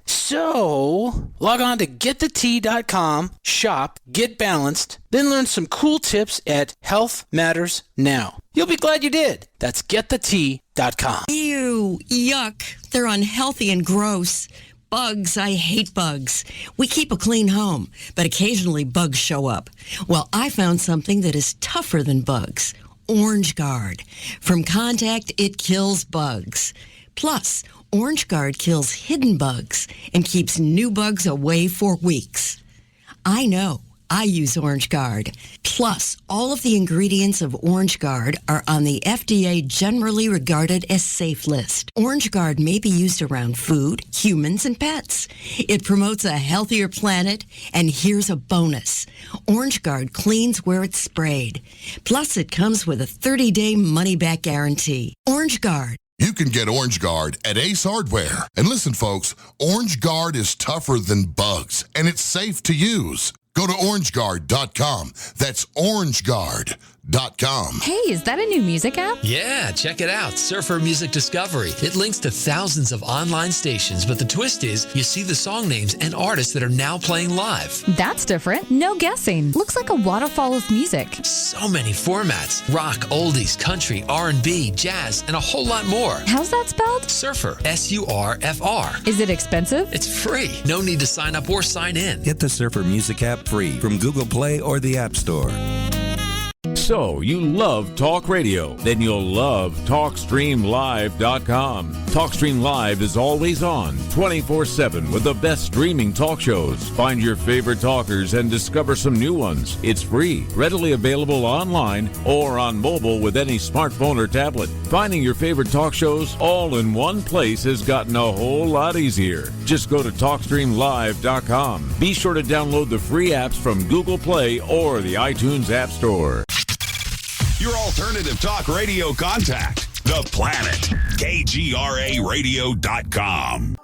So, log on to getthetea.com, shop, get balanced, then learn some cool tips at Health Matters Now. You'll be glad you did. That's getthetea.com. Ew, yuck. They're unhealthy and gross. Bugs, I hate bugs. We keep a clean home, but occasionally bugs show up. Well, I found something that is tougher than bugs. Orange Guard. From contact, it kills bugs. Plus, Orange Guard kills hidden bugs and keeps new bugs away for weeks. I know. I use Orange Guard. Plus, all of the ingredients of Orange Guard are on the FDA generally regarded as safe list. Orange Guard may be used around food, humans, and pets. It promotes a healthier planet, and here's a bonus. Orange Guard cleans where it's sprayed. Plus, it comes with a 30-day money-back guarantee. Orange Guard. You can get Orange Guard at Ace Hardware. And listen, folks, Orange Guard is tougher than bugs, and it's safe to use. Go to orangeguard.com. That's orangeguard.com. Hey, is that a new music app? Yeah, check it out. Surfer Music Discovery. It links to thousands of online stations, but the twist is you see the song names and artists that are now playing live. That's different. No guessing. Looks like a waterfall of music. So many formats. Rock, oldies, country, R&B, jazz, and a whole lot more. How's that spelled? Surfer. S-U-R-F-R. Is it expensive? It's free. No need to sign up or sign in. Get the Surfer Music app free from Google Play or the App Store. So you love talk radio? Then you'll love TalkStreamLive.com. TalkStream Live is always on, 24/7 with the best streaming talk shows. Find your favorite talkers and discover some new ones. It's free, readily available online or on mobile with any smartphone or tablet. Finding your favorite talk shows all in one place has gotten a whole lot easier. Just go to TalkStreamLive.com. Be sure to download the free apps from Google Play or the iTunes App Store. Your alternative talk radio contact, The Planet, KGRARadio.com.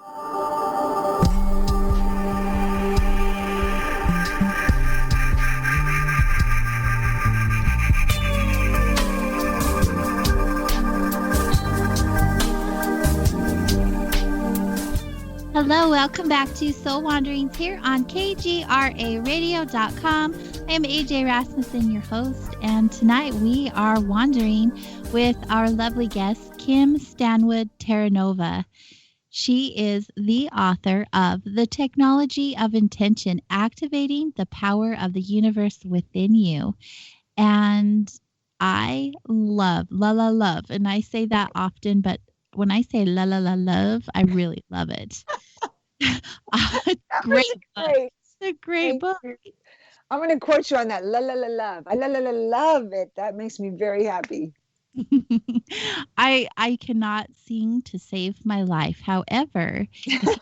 Hello, welcome back to Soul Wanderings here on KGRARadio.com. I am AJ Rasmussen, your host, and tonight we are wandering with our lovely guest, Kim Stanwood Terranova. She is the author of The Technology of Intention, Activating the Power of the Universe Within You. And I love, and I say that often, but when I say love, I really love it. Great book. It's a great book. I'm going to quote you on that. Love. I love it. That makes me very happy. I cannot sing to save my life. However, if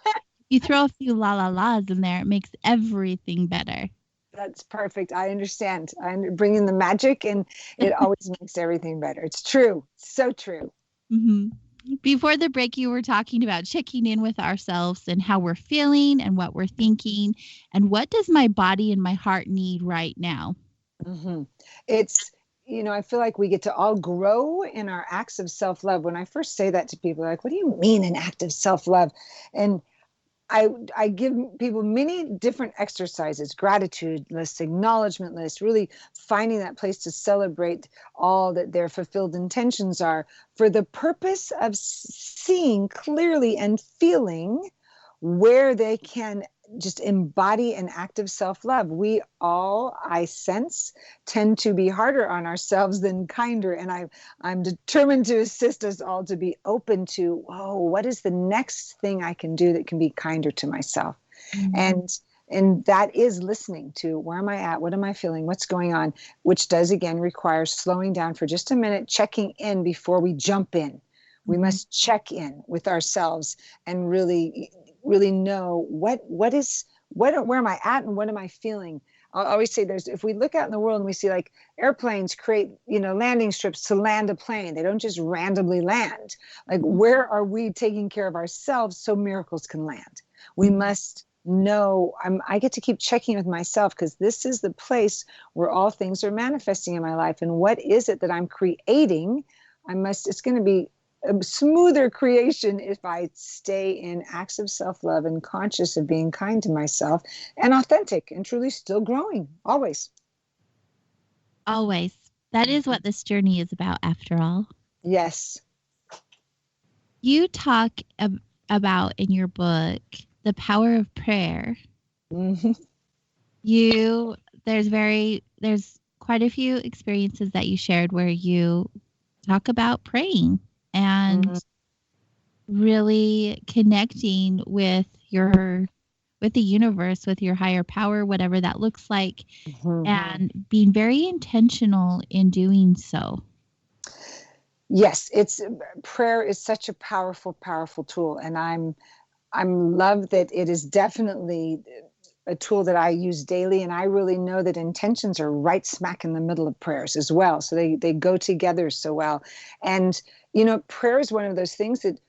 you throw a few la-la-las in there, it makes everything better. That's perfect. I understand. I'm bringing the magic, and it always makes everything better. It's true. So true. Mm-hmm. Before the break, you were talking about checking in with ourselves and how we're feeling and what we're thinking and what does my body and my heart need right now? Mm-hmm. It's, I feel like we get to all grow in our acts of self-love. When I first say that to people, they're like, what do you mean an act of self-love? And I give people many different exercises, gratitude lists, acknowledgement lists, really finding that place to celebrate all that their fulfilled intentions are for the purpose of seeing clearly and feeling where they can just embody an act of self-love. We all, I sense, tend to be harder on ourselves than kinder. And I'm determined to assist us all to be open to, what is the next thing I can do that can be kinder to myself? Mm-hmm. And that is listening to where am I at? What am I feeling? What's going on? Which does, again, require slowing down for just a minute, checking in before we jump in. We must check in with ourselves and really know where am I at and what am I feeling? I'll always say if we look out in the world and we see like airplanes create, landing strips to land a plane, they don't just randomly land. Like, where are we taking care of ourselves so miracles can land? We must know. I get to keep checking with myself because this is the place where all things are manifesting in my life. And what is it that I'm creating? It's going to be a smoother creation if I stay in acts of self-love and conscious of being kind to myself and authentic and truly still growing, always. Always. That is what this journey is about, after all. Yes. You talk about in your book the power of prayer. Mm-hmm. There's quite a few experiences that you shared where you talk about praying and really connecting with the universe, with your higher power, whatever that looks like, and being very intentional in doing so. Yes, prayer is such a powerful, powerful tool, and I'm love that it is definitely a tool that I use daily, and I really know that intentions are right smack in the middle of prayers as well. So they go together so well. And prayer is one of those things that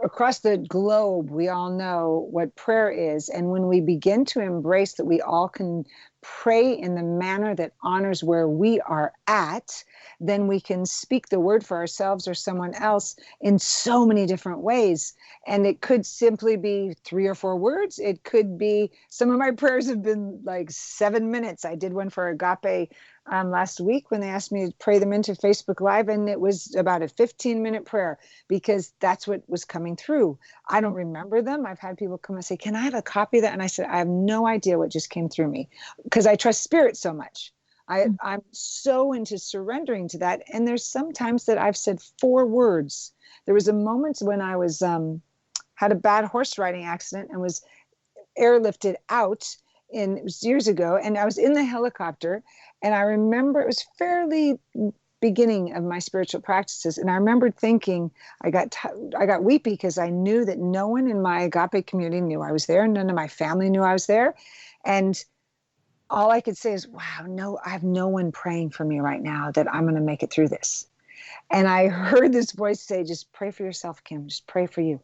across the globe, we all know what prayer is. And when we begin to embrace that we all can pray in the manner that honors where we are at, then we can speak the word for ourselves or someone else in so many different ways. And it could simply be 3 or 4 words. It could be, some of my prayers have been like 7 minutes. I did one for Agape last week when they asked me to pray them into Facebook Live, and it was about a 15-minute prayer because that's what was coming through. I don't remember them. I've had people come and say, can I have a copy of that? And I said, I have no idea what just came through me because I trust spirit so much. I'm so into surrendering to that. And there's sometimes that I've said 4 words. There was a moment when I was had a bad horse riding accident and was airlifted out, it was years ago, and I was in the helicopter, and I remember it was fairly beginning of my spiritual practices, and I remember thinking, I got weepy because I knew that no one in my agape community knew I was there, and none of my family knew I was there, and all I could say is, wow, no, I have no one praying for me right now that I'm going to make it through this. And I heard this voice say, just pray for yourself, Kim, just pray for you.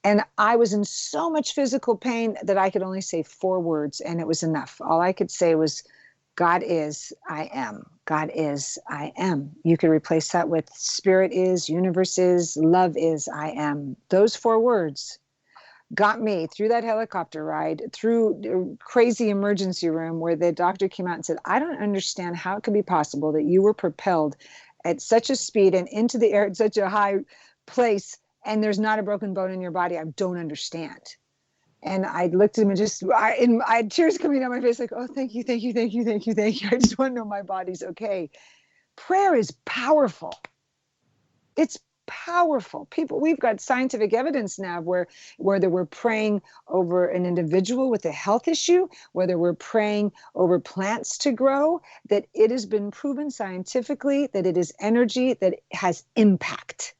And I was in so much physical pain that I could only say 4 words, and it was enough. All I could say was, God is, I am. God is, I am. You could replace that with spirit is, universe is, love is, I am. Those 4 words got me through that helicopter ride, through the crazy emergency room where the doctor came out and said, I don't understand how it could be possible that you were propelled at such a speed and into the air at such a high place, and there's not a broken bone in your body. I don't understand. And I looked at him and I had tears coming down my face, like, oh, thank you, thank you, thank you, thank you, thank you. I just want to know my body's okay. Prayer is powerful. It's powerful. People, we've got scientific evidence now whether we're praying over an individual with a health issue, whether we're praying over plants to grow, that it has been proven scientifically that it is energy that has impact.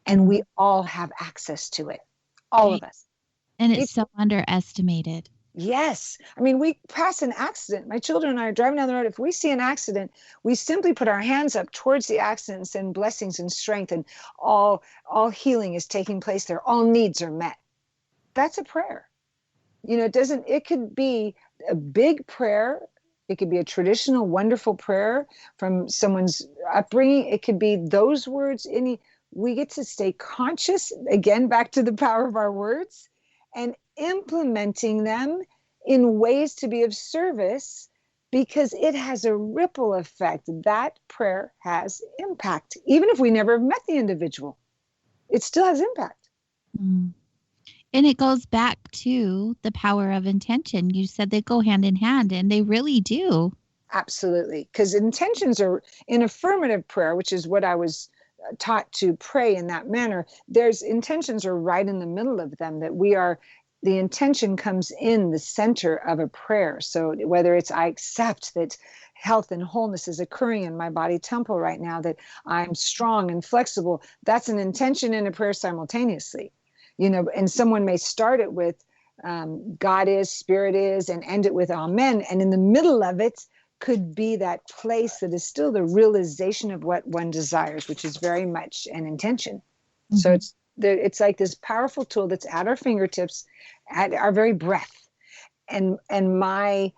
And we all have access to it. All of us. And it's so underestimated. Yes. I mean, we pass an accident. My children and I are driving down the road. If we see an accident, we simply put our hands up towards the accident and send blessings and strength, and all healing is taking place there. All needs are met. That's a prayer. You know, it could be a big prayer. It could be a traditional, wonderful prayer from someone's upbringing. It could be those words. We get to stay conscious, again, back to the power of our words, and implementing them in ways to be of service, because it has a ripple effect. That prayer has impact. Even if we never have met the individual, it still has impact. Mm. And it goes back to the power of intention. You said they go hand in hand, and they really do. Absolutely. Because intentions are in affirmative prayer, which is what I was taught to pray in that manner. There's intentions are right in the middle of them, that the intention comes in the center of a prayer. So whether it's, I accept that health and wholeness is occurring in my body temple right now, that I'm strong and flexible, that's an intention and a prayer simultaneously. You know, and someone may start it with God is, spirit is, and end it with amen. And in the middle of it could be that place that is still the realization of what one desires, which is very much an intention. Mm-hmm. So it's like this powerful tool that's at our fingertips, at our very breath. And my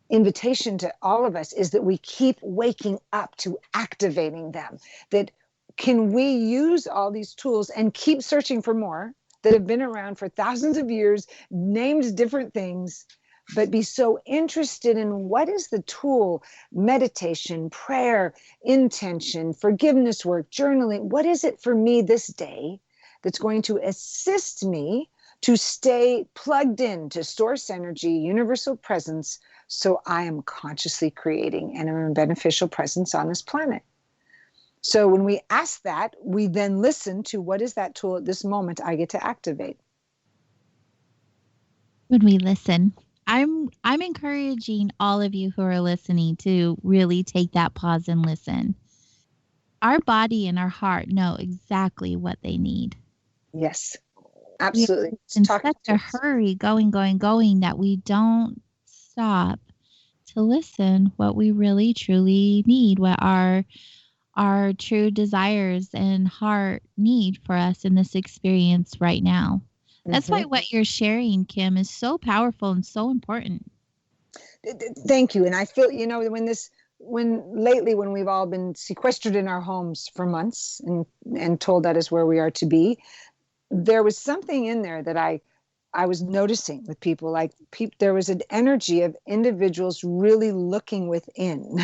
invitation to all of us is that we keep waking up to activating them. That can we use all these tools and keep searching for more that have been around for thousands of years, named different things, but be so interested in what is the tool, meditation, prayer, intention, forgiveness work, journaling. What is it for me this day that's going to assist me to stay plugged in to source energy, universal presence, so I am consciously creating and am a beneficial presence on this planet? So when we ask that, we then listen to what is that tool at this moment I get to activate. When we listen, I'm encouraging all of you who are listening to really take that pause and listen. Our body and our heart know exactly what they need. Yes, absolutely. We're in such a hurry, going, that we don't stop to listen what we really, truly need, what our true desires and heart need for us in this experience right now. That's why what you're sharing, Kim, is so powerful and so important. Thank you. And I feel, when lately we've all been sequestered in our homes for months and told that is where we are to be, there was something in there that I was noticing with people, there was an energy of individuals really looking within.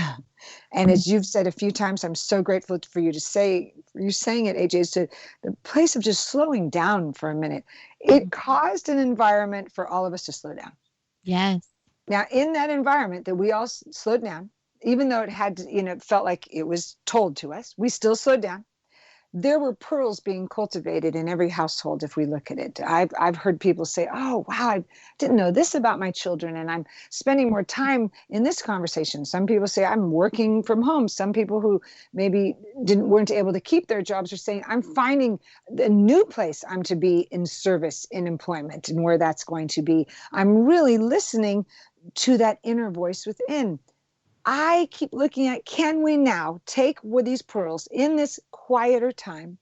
And as you've said a few times, I'm so grateful for you saying it, AJ, is to the place of just slowing down for a minute. It caused an environment for all of us to slow down. Yes. Now, in that environment that we all slowed down, even though it had to, felt like it was told to us, we still slowed down. There were pearls being cultivated in every household if we look at it. I've heard people say, oh, wow, I didn't know this about my children, and I'm spending more time in this conversation. Some people say I'm working from home. Some people who maybe weren't able to keep their jobs are saying I'm finding a new place I'm to be in service, in employment, and where that's going to be. I'm really listening to that inner voice within. I keep looking at, can we now take these pearls in this quieter time,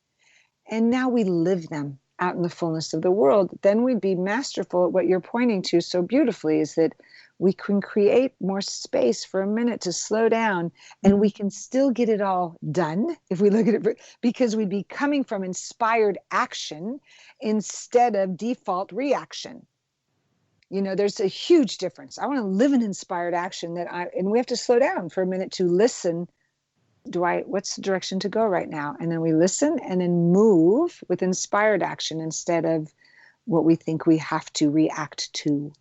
and now we live them out in the fullness of the world? Then we'd be masterful at what you're pointing to so beautifully, is that we can create more space for a minute to slow down, and we can still get it all done if we look at it, because we'd be coming from inspired action instead of default reaction. There's a huge difference. I want to live in inspired action, and we have to slow down for a minute to listen. What's the direction to go right now? And then we listen and then move with inspired action instead of what we think we have to react to.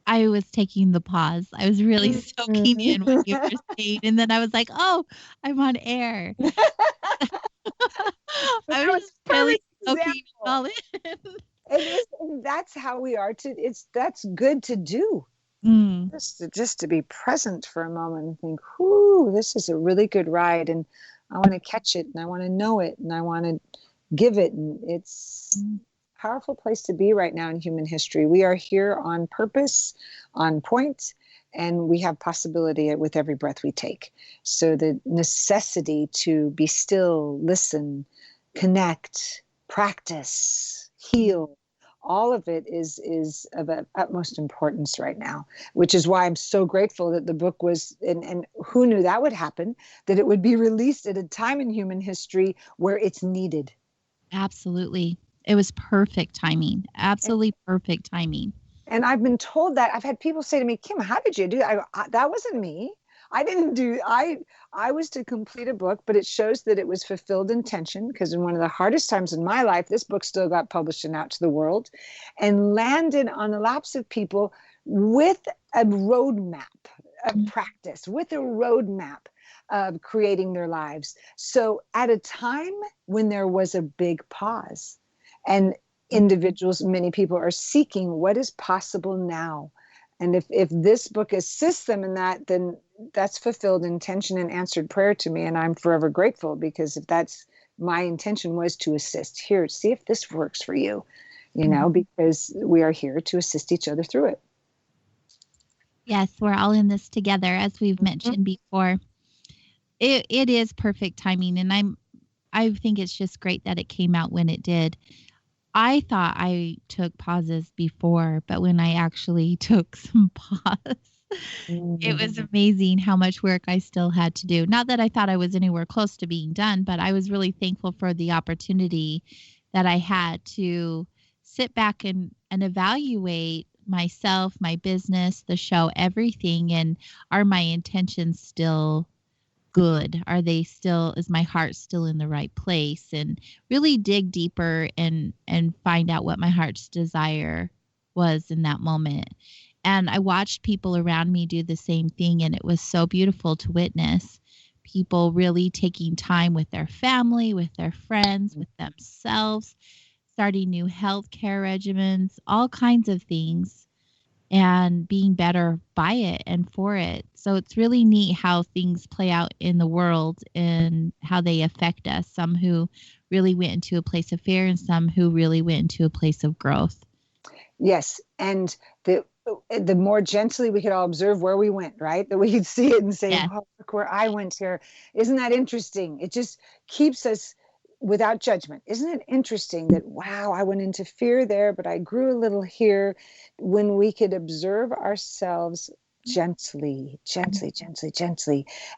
I was taking the pause. I was really soaking in what you were saying. And then I was like, oh, I'm on air. I was really soaking it all in. And that's how we are that's good to do. Just to be present for a moment and think, whoo, this is a really good ride, and I want to catch it, and I want to know it, and I want to give it. And it's a powerful place to be right now in human history. We are here on purpose, on point, and we have possibility with every breath we take. So the necessity to be still, listen, connect, practice, heal, all of it is of utmost importance right now, which is why I'm so grateful that the book was, and who knew that would happen, that it would be released at a time in human history where it's needed. Absolutely. It was perfect timing. Absolutely perfect timing. And I've been told that. I've had people say to me, Kim, how did you do that? That wasn't me. I didn't do, I was to complete a book, but it shows that it was fulfilled intention, because in one of the hardest times in my life, this book still got published and out to the world and landed on the laps of people with a roadmap of practice, with a roadmap of creating their lives. So at a time when there was a big pause, and individuals, many people are seeking what is possible now. And if this book assists them in that, then that's fulfilled intention and answered prayer to me. And I'm forever grateful, because if that's my intention, was to assist. Here, see if this works for you, because we are here to assist each other through it. Yes, we're all in this together, as we've mentioned before. It is perfect timing. And I think it's just great that it came out when it did. I thought I took pauses before, but when I actually took some pause, it was amazing how much work I still had to do. Not that I thought I was anywhere close to being done, but I was really thankful for the opportunity that I had to sit back and evaluate myself, my business, the show, everything. And are my intentions still good? Is my heart still in the right place? And really dig deeper and find out what my heart's desire was in that moment. And I watched people around me do the same thing, and it was so beautiful to witness people really taking time with their family, with their friends, with themselves, starting new healthcare regimens, all kinds of things, and being better by it and for it. So it's really neat how things play out in the world and how they affect us. Some who really went into a place of fear, and some who really went into a place of growth. Yes. And the more gently we could all observe where we went, right? That we could see it and say, oh, look where I went here. Isn't that interesting? It just keeps us without judgment. Isn't it interesting that, wow, I went into fear there, but I grew a little here, when we could observe ourselves gently,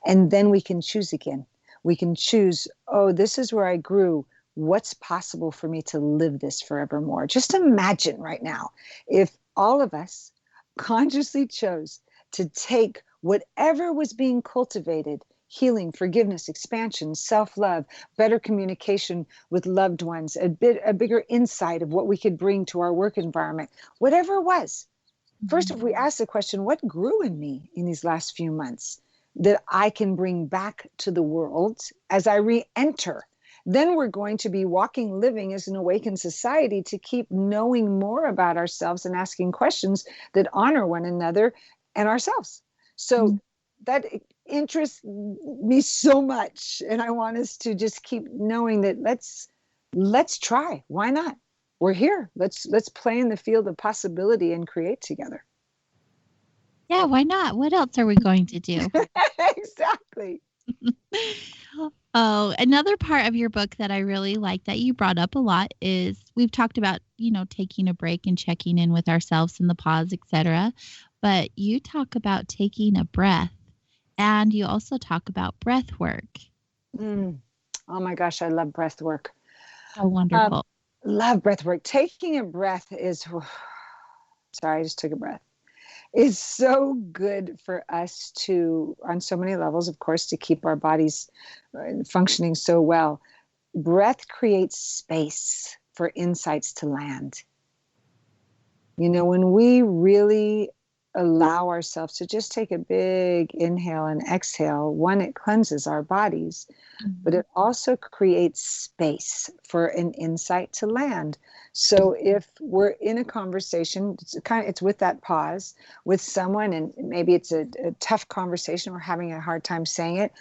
and then we can choose again. We can choose, oh, this is where I grew. What's possible for me to live this forevermore? Just imagine right now, if all of us consciously chose to take whatever was being cultivated, healing, forgiveness, expansion, self-love, better communication with loved ones, a bigger insight of what we could bring to our work environment, whatever it was, First, if we ask the question, what grew in me in these last few months that I can bring back to the world as I re-enter? Then we're going to be walking, living as an awakened society to keep knowing more about ourselves and asking questions that honor one another and ourselves. So that interests me so much. And I want us to just keep knowing that let's try. Why not? We're here. Let's play in the field of possibility and create together. Yeah, why not? What else are we going to do? Exactly. Oh, another part of your book that I really like that you brought up a lot is we've talked about, taking a break and checking in with ourselves in the pause, etc. But you talk about taking a breath, and you also talk about breath work. Oh my gosh, I love breath work. Oh, wonderful. Love breath work. Taking a breath is, sorry, I just took a breath. Is so good for us to, on so many levels, of course, to keep our bodies functioning so well. Breath creates space for insights to land. When we really allow ourselves to just take a big inhale and exhale, one, it cleanses our bodies, but it also creates space for an insight to land. So if we're in a conversation, it's with that pause with someone, and maybe it's a tough conversation, we're having a hard time saying it,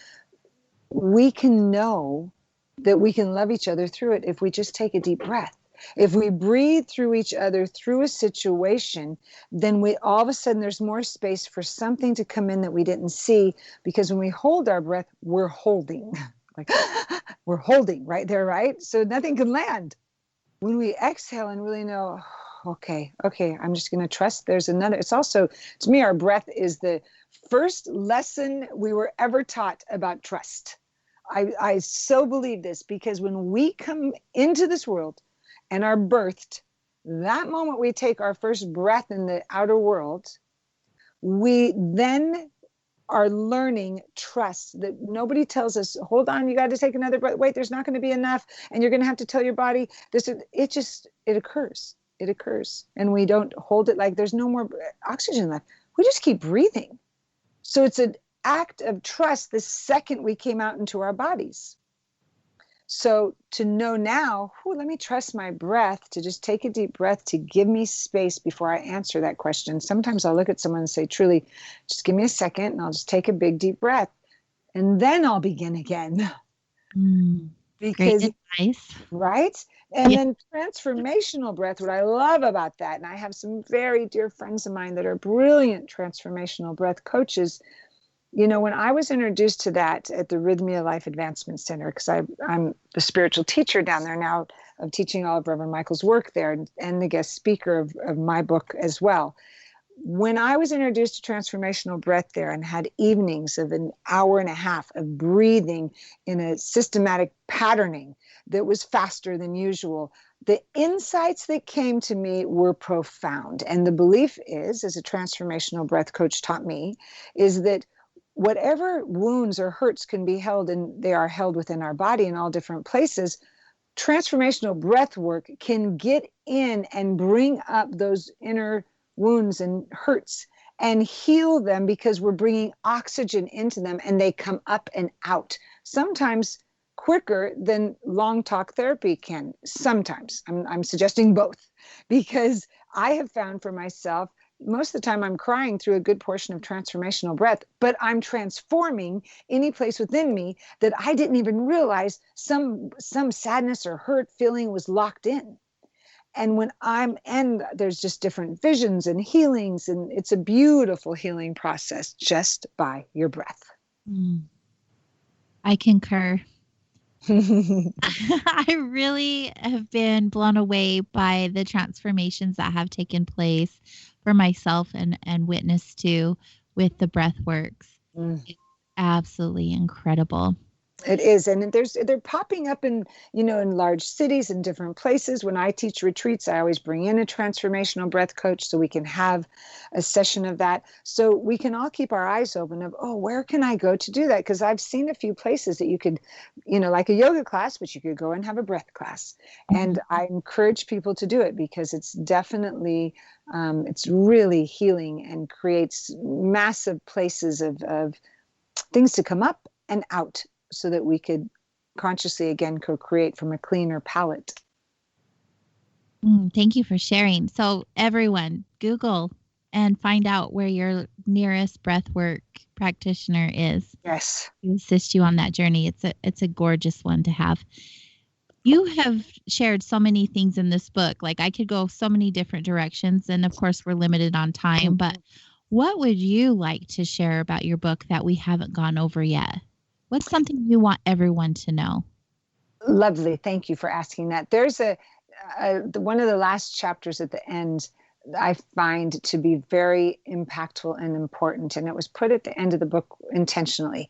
we can know that we can love each other through it if we just take a deep breath. If we breathe through each other through a situation, then all of a sudden there's more space for something to come in that we didn't see, because when we hold our breath, we're holding. Like we're holding right there, right? So nothing can land. When we exhale and really know, okay, I'm just going to trust there's another. It's also, to me, our breath is the first lesson we were ever taught about trust. I so believe this, because when we come into this world and are birthed, that moment we take our first breath in the outer world, we then are learning trust, that nobody tells us, hold on, you got to take another breath. Wait, there's not going to be enough. And you're going to have to tell your body this. It occurs. It occurs. And we don't hold it like there's no more oxygen left. We just keep breathing. So it's an act of trust the second we came out into our bodies. So to know now, let me trust my breath, to just take a deep breath, to give me space before I answer that question. Sometimes I'll look at someone and say, truly, just give me a second, and I'll just take a big deep breath, and then I'll begin again. Because, great advice. Right? And then transformational breath, what I love about that, and I have some very dear friends of mine that are brilliant transformational breath coaches. When I was introduced to that at the Rhythmia Life Advancement Center, because I'm the spiritual teacher down there now of teaching all of Reverend Michael's work there, and the guest speaker of my book as well. When I was introduced to transformational breath there and had evenings of an hour and a half of breathing in a systematic patterning that was faster than usual, the insights that came to me were profound. And the belief is, as a transformational breath coach taught me, is that whatever wounds or hurts can be held, and they are held within our body in all different places, transformational breath work can get in and bring up those inner wounds and hurts and heal them, because we're bringing oxygen into them and they come up and out. Sometimes quicker than long talk therapy can. Sometimes. I'm suggesting both, because I have found for myself, most of the time I'm crying through a good portion of transformational breath, but I'm transforming any place within me that I didn't even realize some sadness or hurt feeling was locked in. And there's just different visions and healings, and it's a beautiful healing process just by your breath. I concur. I really have been blown away by the transformations that have taken place for myself and witnessed to with the breath works. It's absolutely incredible. It is, and they're popping up in large cities and different places. When I teach retreats, I always bring in a transformational breath coach so we can have a session of that, so we can all keep our eyes open of, oh, where can I go to do that? Because I've seen a few places that you could, like a yoga class, but you could go and have a breath class, and I encourage people to do it because it's definitely it's really healing and creates massive places of things to come up and out, so that we could consciously again co-create from a cleaner palette. Thank you for sharing. So everyone, Google and find out where your nearest breathwork practitioner is. Yes. To assist you on that journey. It's a gorgeous one to have. You have shared so many things in this book. Like, I could go so many different directions, and of course we're limited on time, but what would you like to share about your book that we haven't gone over yet? What's something you want everyone to know? Lovely. Thank you for asking that. There's one of the last chapters at the end I find to be very impactful and important, and it was put at the end of the book intentionally,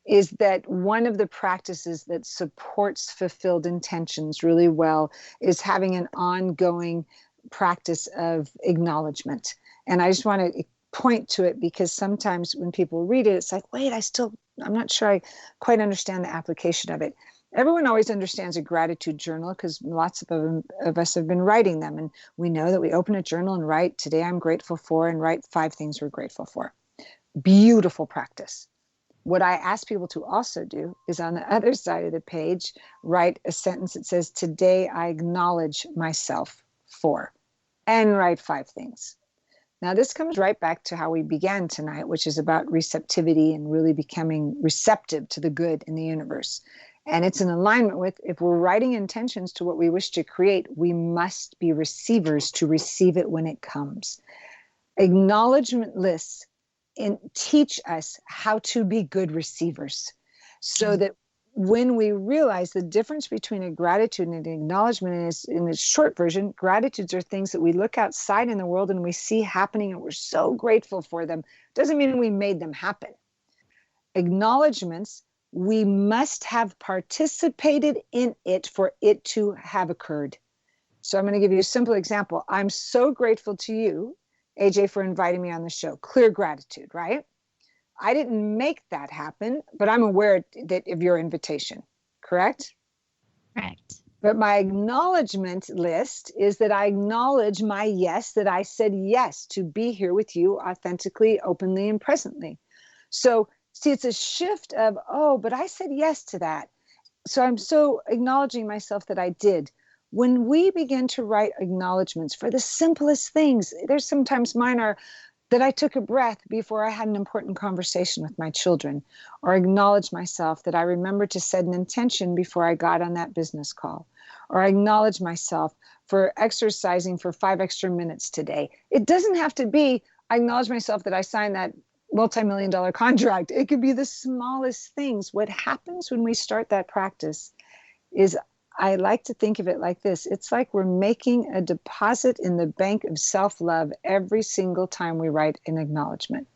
is that one of the practices that supports fulfilled intentions really well is having an ongoing practice of acknowledgement. And I just want to point to it because sometimes when people read it, it's like, wait, I'm not sure I quite understand the application of it. Everyone always understands a gratitude journal because lots of us have been writing them. And we know that we open a journal and write, today I'm grateful for, and write 5 things we're grateful for. Beautiful practice. What I ask people to also do is on the other side of the page, write a sentence that says, today I acknowledge myself for, and write 5 things. Now, this comes right back to how we began tonight, which is about receptivity and really becoming receptive to the good in the universe. And it's in alignment with, if we're writing intentions to what we wish to create, we must be receivers to receive it when it comes. Acknowledgement lists teach us how to be good receivers, so that when we realize the difference between a gratitude and an acknowledgement is, in the short version, gratitudes are things that we look outside in the world and we see happening and we're so grateful for them. Doesn't mean we made them happen. Acknowledgements, we must have participated in it for it to have occurred. So I'm going to give you a simple example. I'm so grateful to you, AJ, for inviting me on the show. Clear gratitude, right? I didn't make that happen, but I'm aware of your invitation, correct? Correct. But my acknowledgement list is that I acknowledge my yes, that I said yes to be here with you authentically, openly, and presently. So, see, it's a shift of, oh, but I said yes to that. So I'm so acknowledging myself that I did. When we begin to write acknowledgements for the simplest things, there's sometimes mine are, that I took a breath before I had an important conversation with my children, or acknowledge myself that I remembered to set an intention before I got on that business call, or I acknowledge myself for exercising for 5 extra minutes today. It doesn't have to be, I acknowledge myself that I signed that multi-million-dollar contract. It could be the smallest things. What happens when we start that practice is, I like to think of it like this. It's like we're making a deposit in the bank of self-love every single time we write an acknowledgement.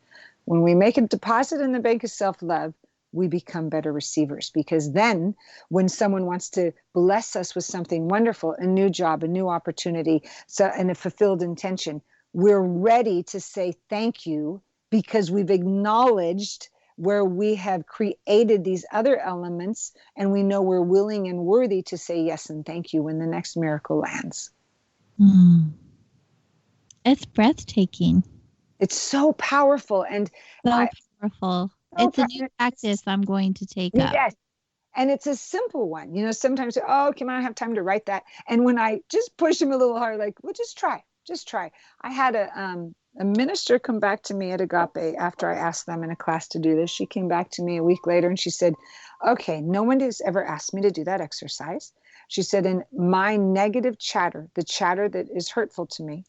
When we make a deposit in the bank of self-love, we become better receivers, because then when someone wants to bless us with something wonderful, a new job, a new opportunity, and a fulfilled intention, we're ready to say thank you because we've acknowledged where we have created these other elements, and we know we're willing and worthy to say yes and thank you when the next miracle lands. It's breathtaking. It's so powerful. And powerful. It's a new practice I'm going to take up. Yes. And it's a simple one. You know, sometimes, oh, can I have time to write that? And when I just push them a little hard, like, well, just try. I had a minister come back to me at Agape after I asked them in a class to do this. She came back to me a week later and she said, okay, no one has ever asked me to do that exercise. She said, and my negative chatter, the chatter that is hurtful to me,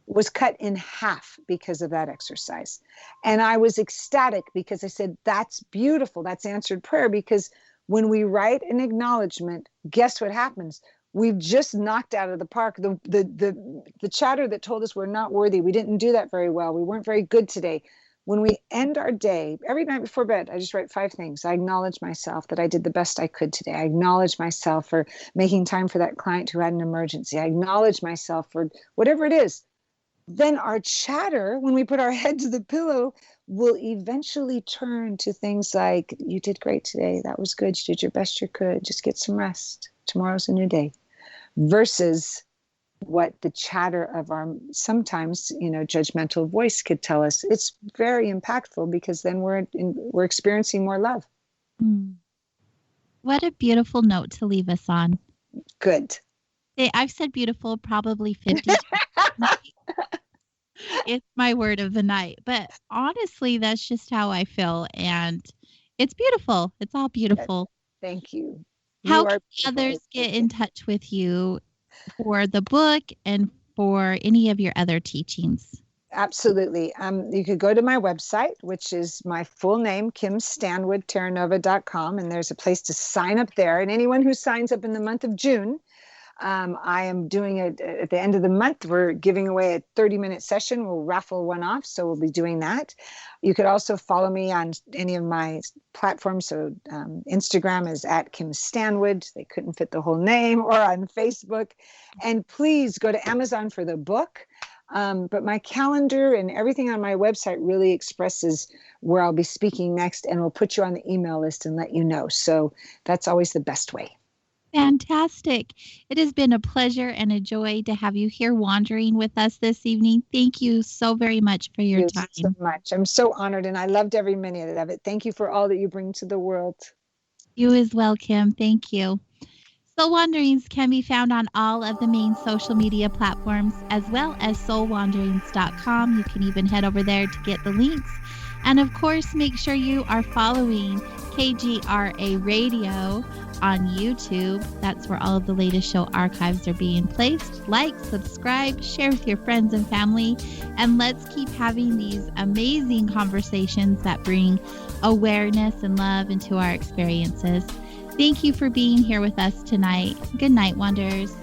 was cut in half because of that exercise. And I was ecstatic because I said, that's beautiful. That's answered prayer, because when we write an acknowledgement, guess what happens? We've just knocked out of the park the chatter that told us we're not worthy. We didn't do that very well. We weren't very good today. when we end our day, every night before bed, I just write 5 things. I acknowledge myself that I did the best I could today. I acknowledge myself for making time for that client who had an emergency. I acknowledge myself for whatever it is. Then our chatter, when we put our head to the pillow, will eventually turn to things like, you did great today. That was good. You did your best you could. Just get some rest. Tomorrow's a new day. Versus what the chatter of our sometimes, judgmental voice could tell us. It's very impactful because then we're experiencing more love. What a beautiful note to leave us on. Good. I've said beautiful probably 50 times. It's my word of the night. But honestly, that's just how I feel. And it's beautiful. It's all beautiful. Thank you. How can others get in touch with you for the book and for any of your other teachings? Absolutely. You could go to my website, which is my full name, kimstanwood.terranova.com, and there's a place to sign up there. And anyone who signs up in the month of June, I am doing it at the end of the month. We're giving away a 30-minute session. We'll raffle one off, so we'll be doing that. You could also follow me on any of my platforms. So Instagram is @KimStanwood. They couldn't fit the whole name, or on Facebook. And please go to Amazon for the book. But my calendar and everything on my website really expresses where I'll be speaking next, and we'll put you on the email list and let you know. So that's always the best way. Fantastic. It has been a pleasure and a joy to have you here wandering with us this evening. Thank you so very much for your time. Thank you so much. I'm so honored, and I loved every minute of it. Thank you for all that you bring to the world. You as well, Kim. Thank you. Soul Wanderings can be found on all of the main social media platforms, as well as soulwanderings.com. You can even head over there to get the links. And of course, make sure you are following KGRA Radio on YouTube. That's where all of the latest show archives are being placed. Like, subscribe, share with your friends and family, and let's keep having these amazing conversations that bring awareness and love into our experiences. Thank you for being here with us tonight. Good night, Wanderers.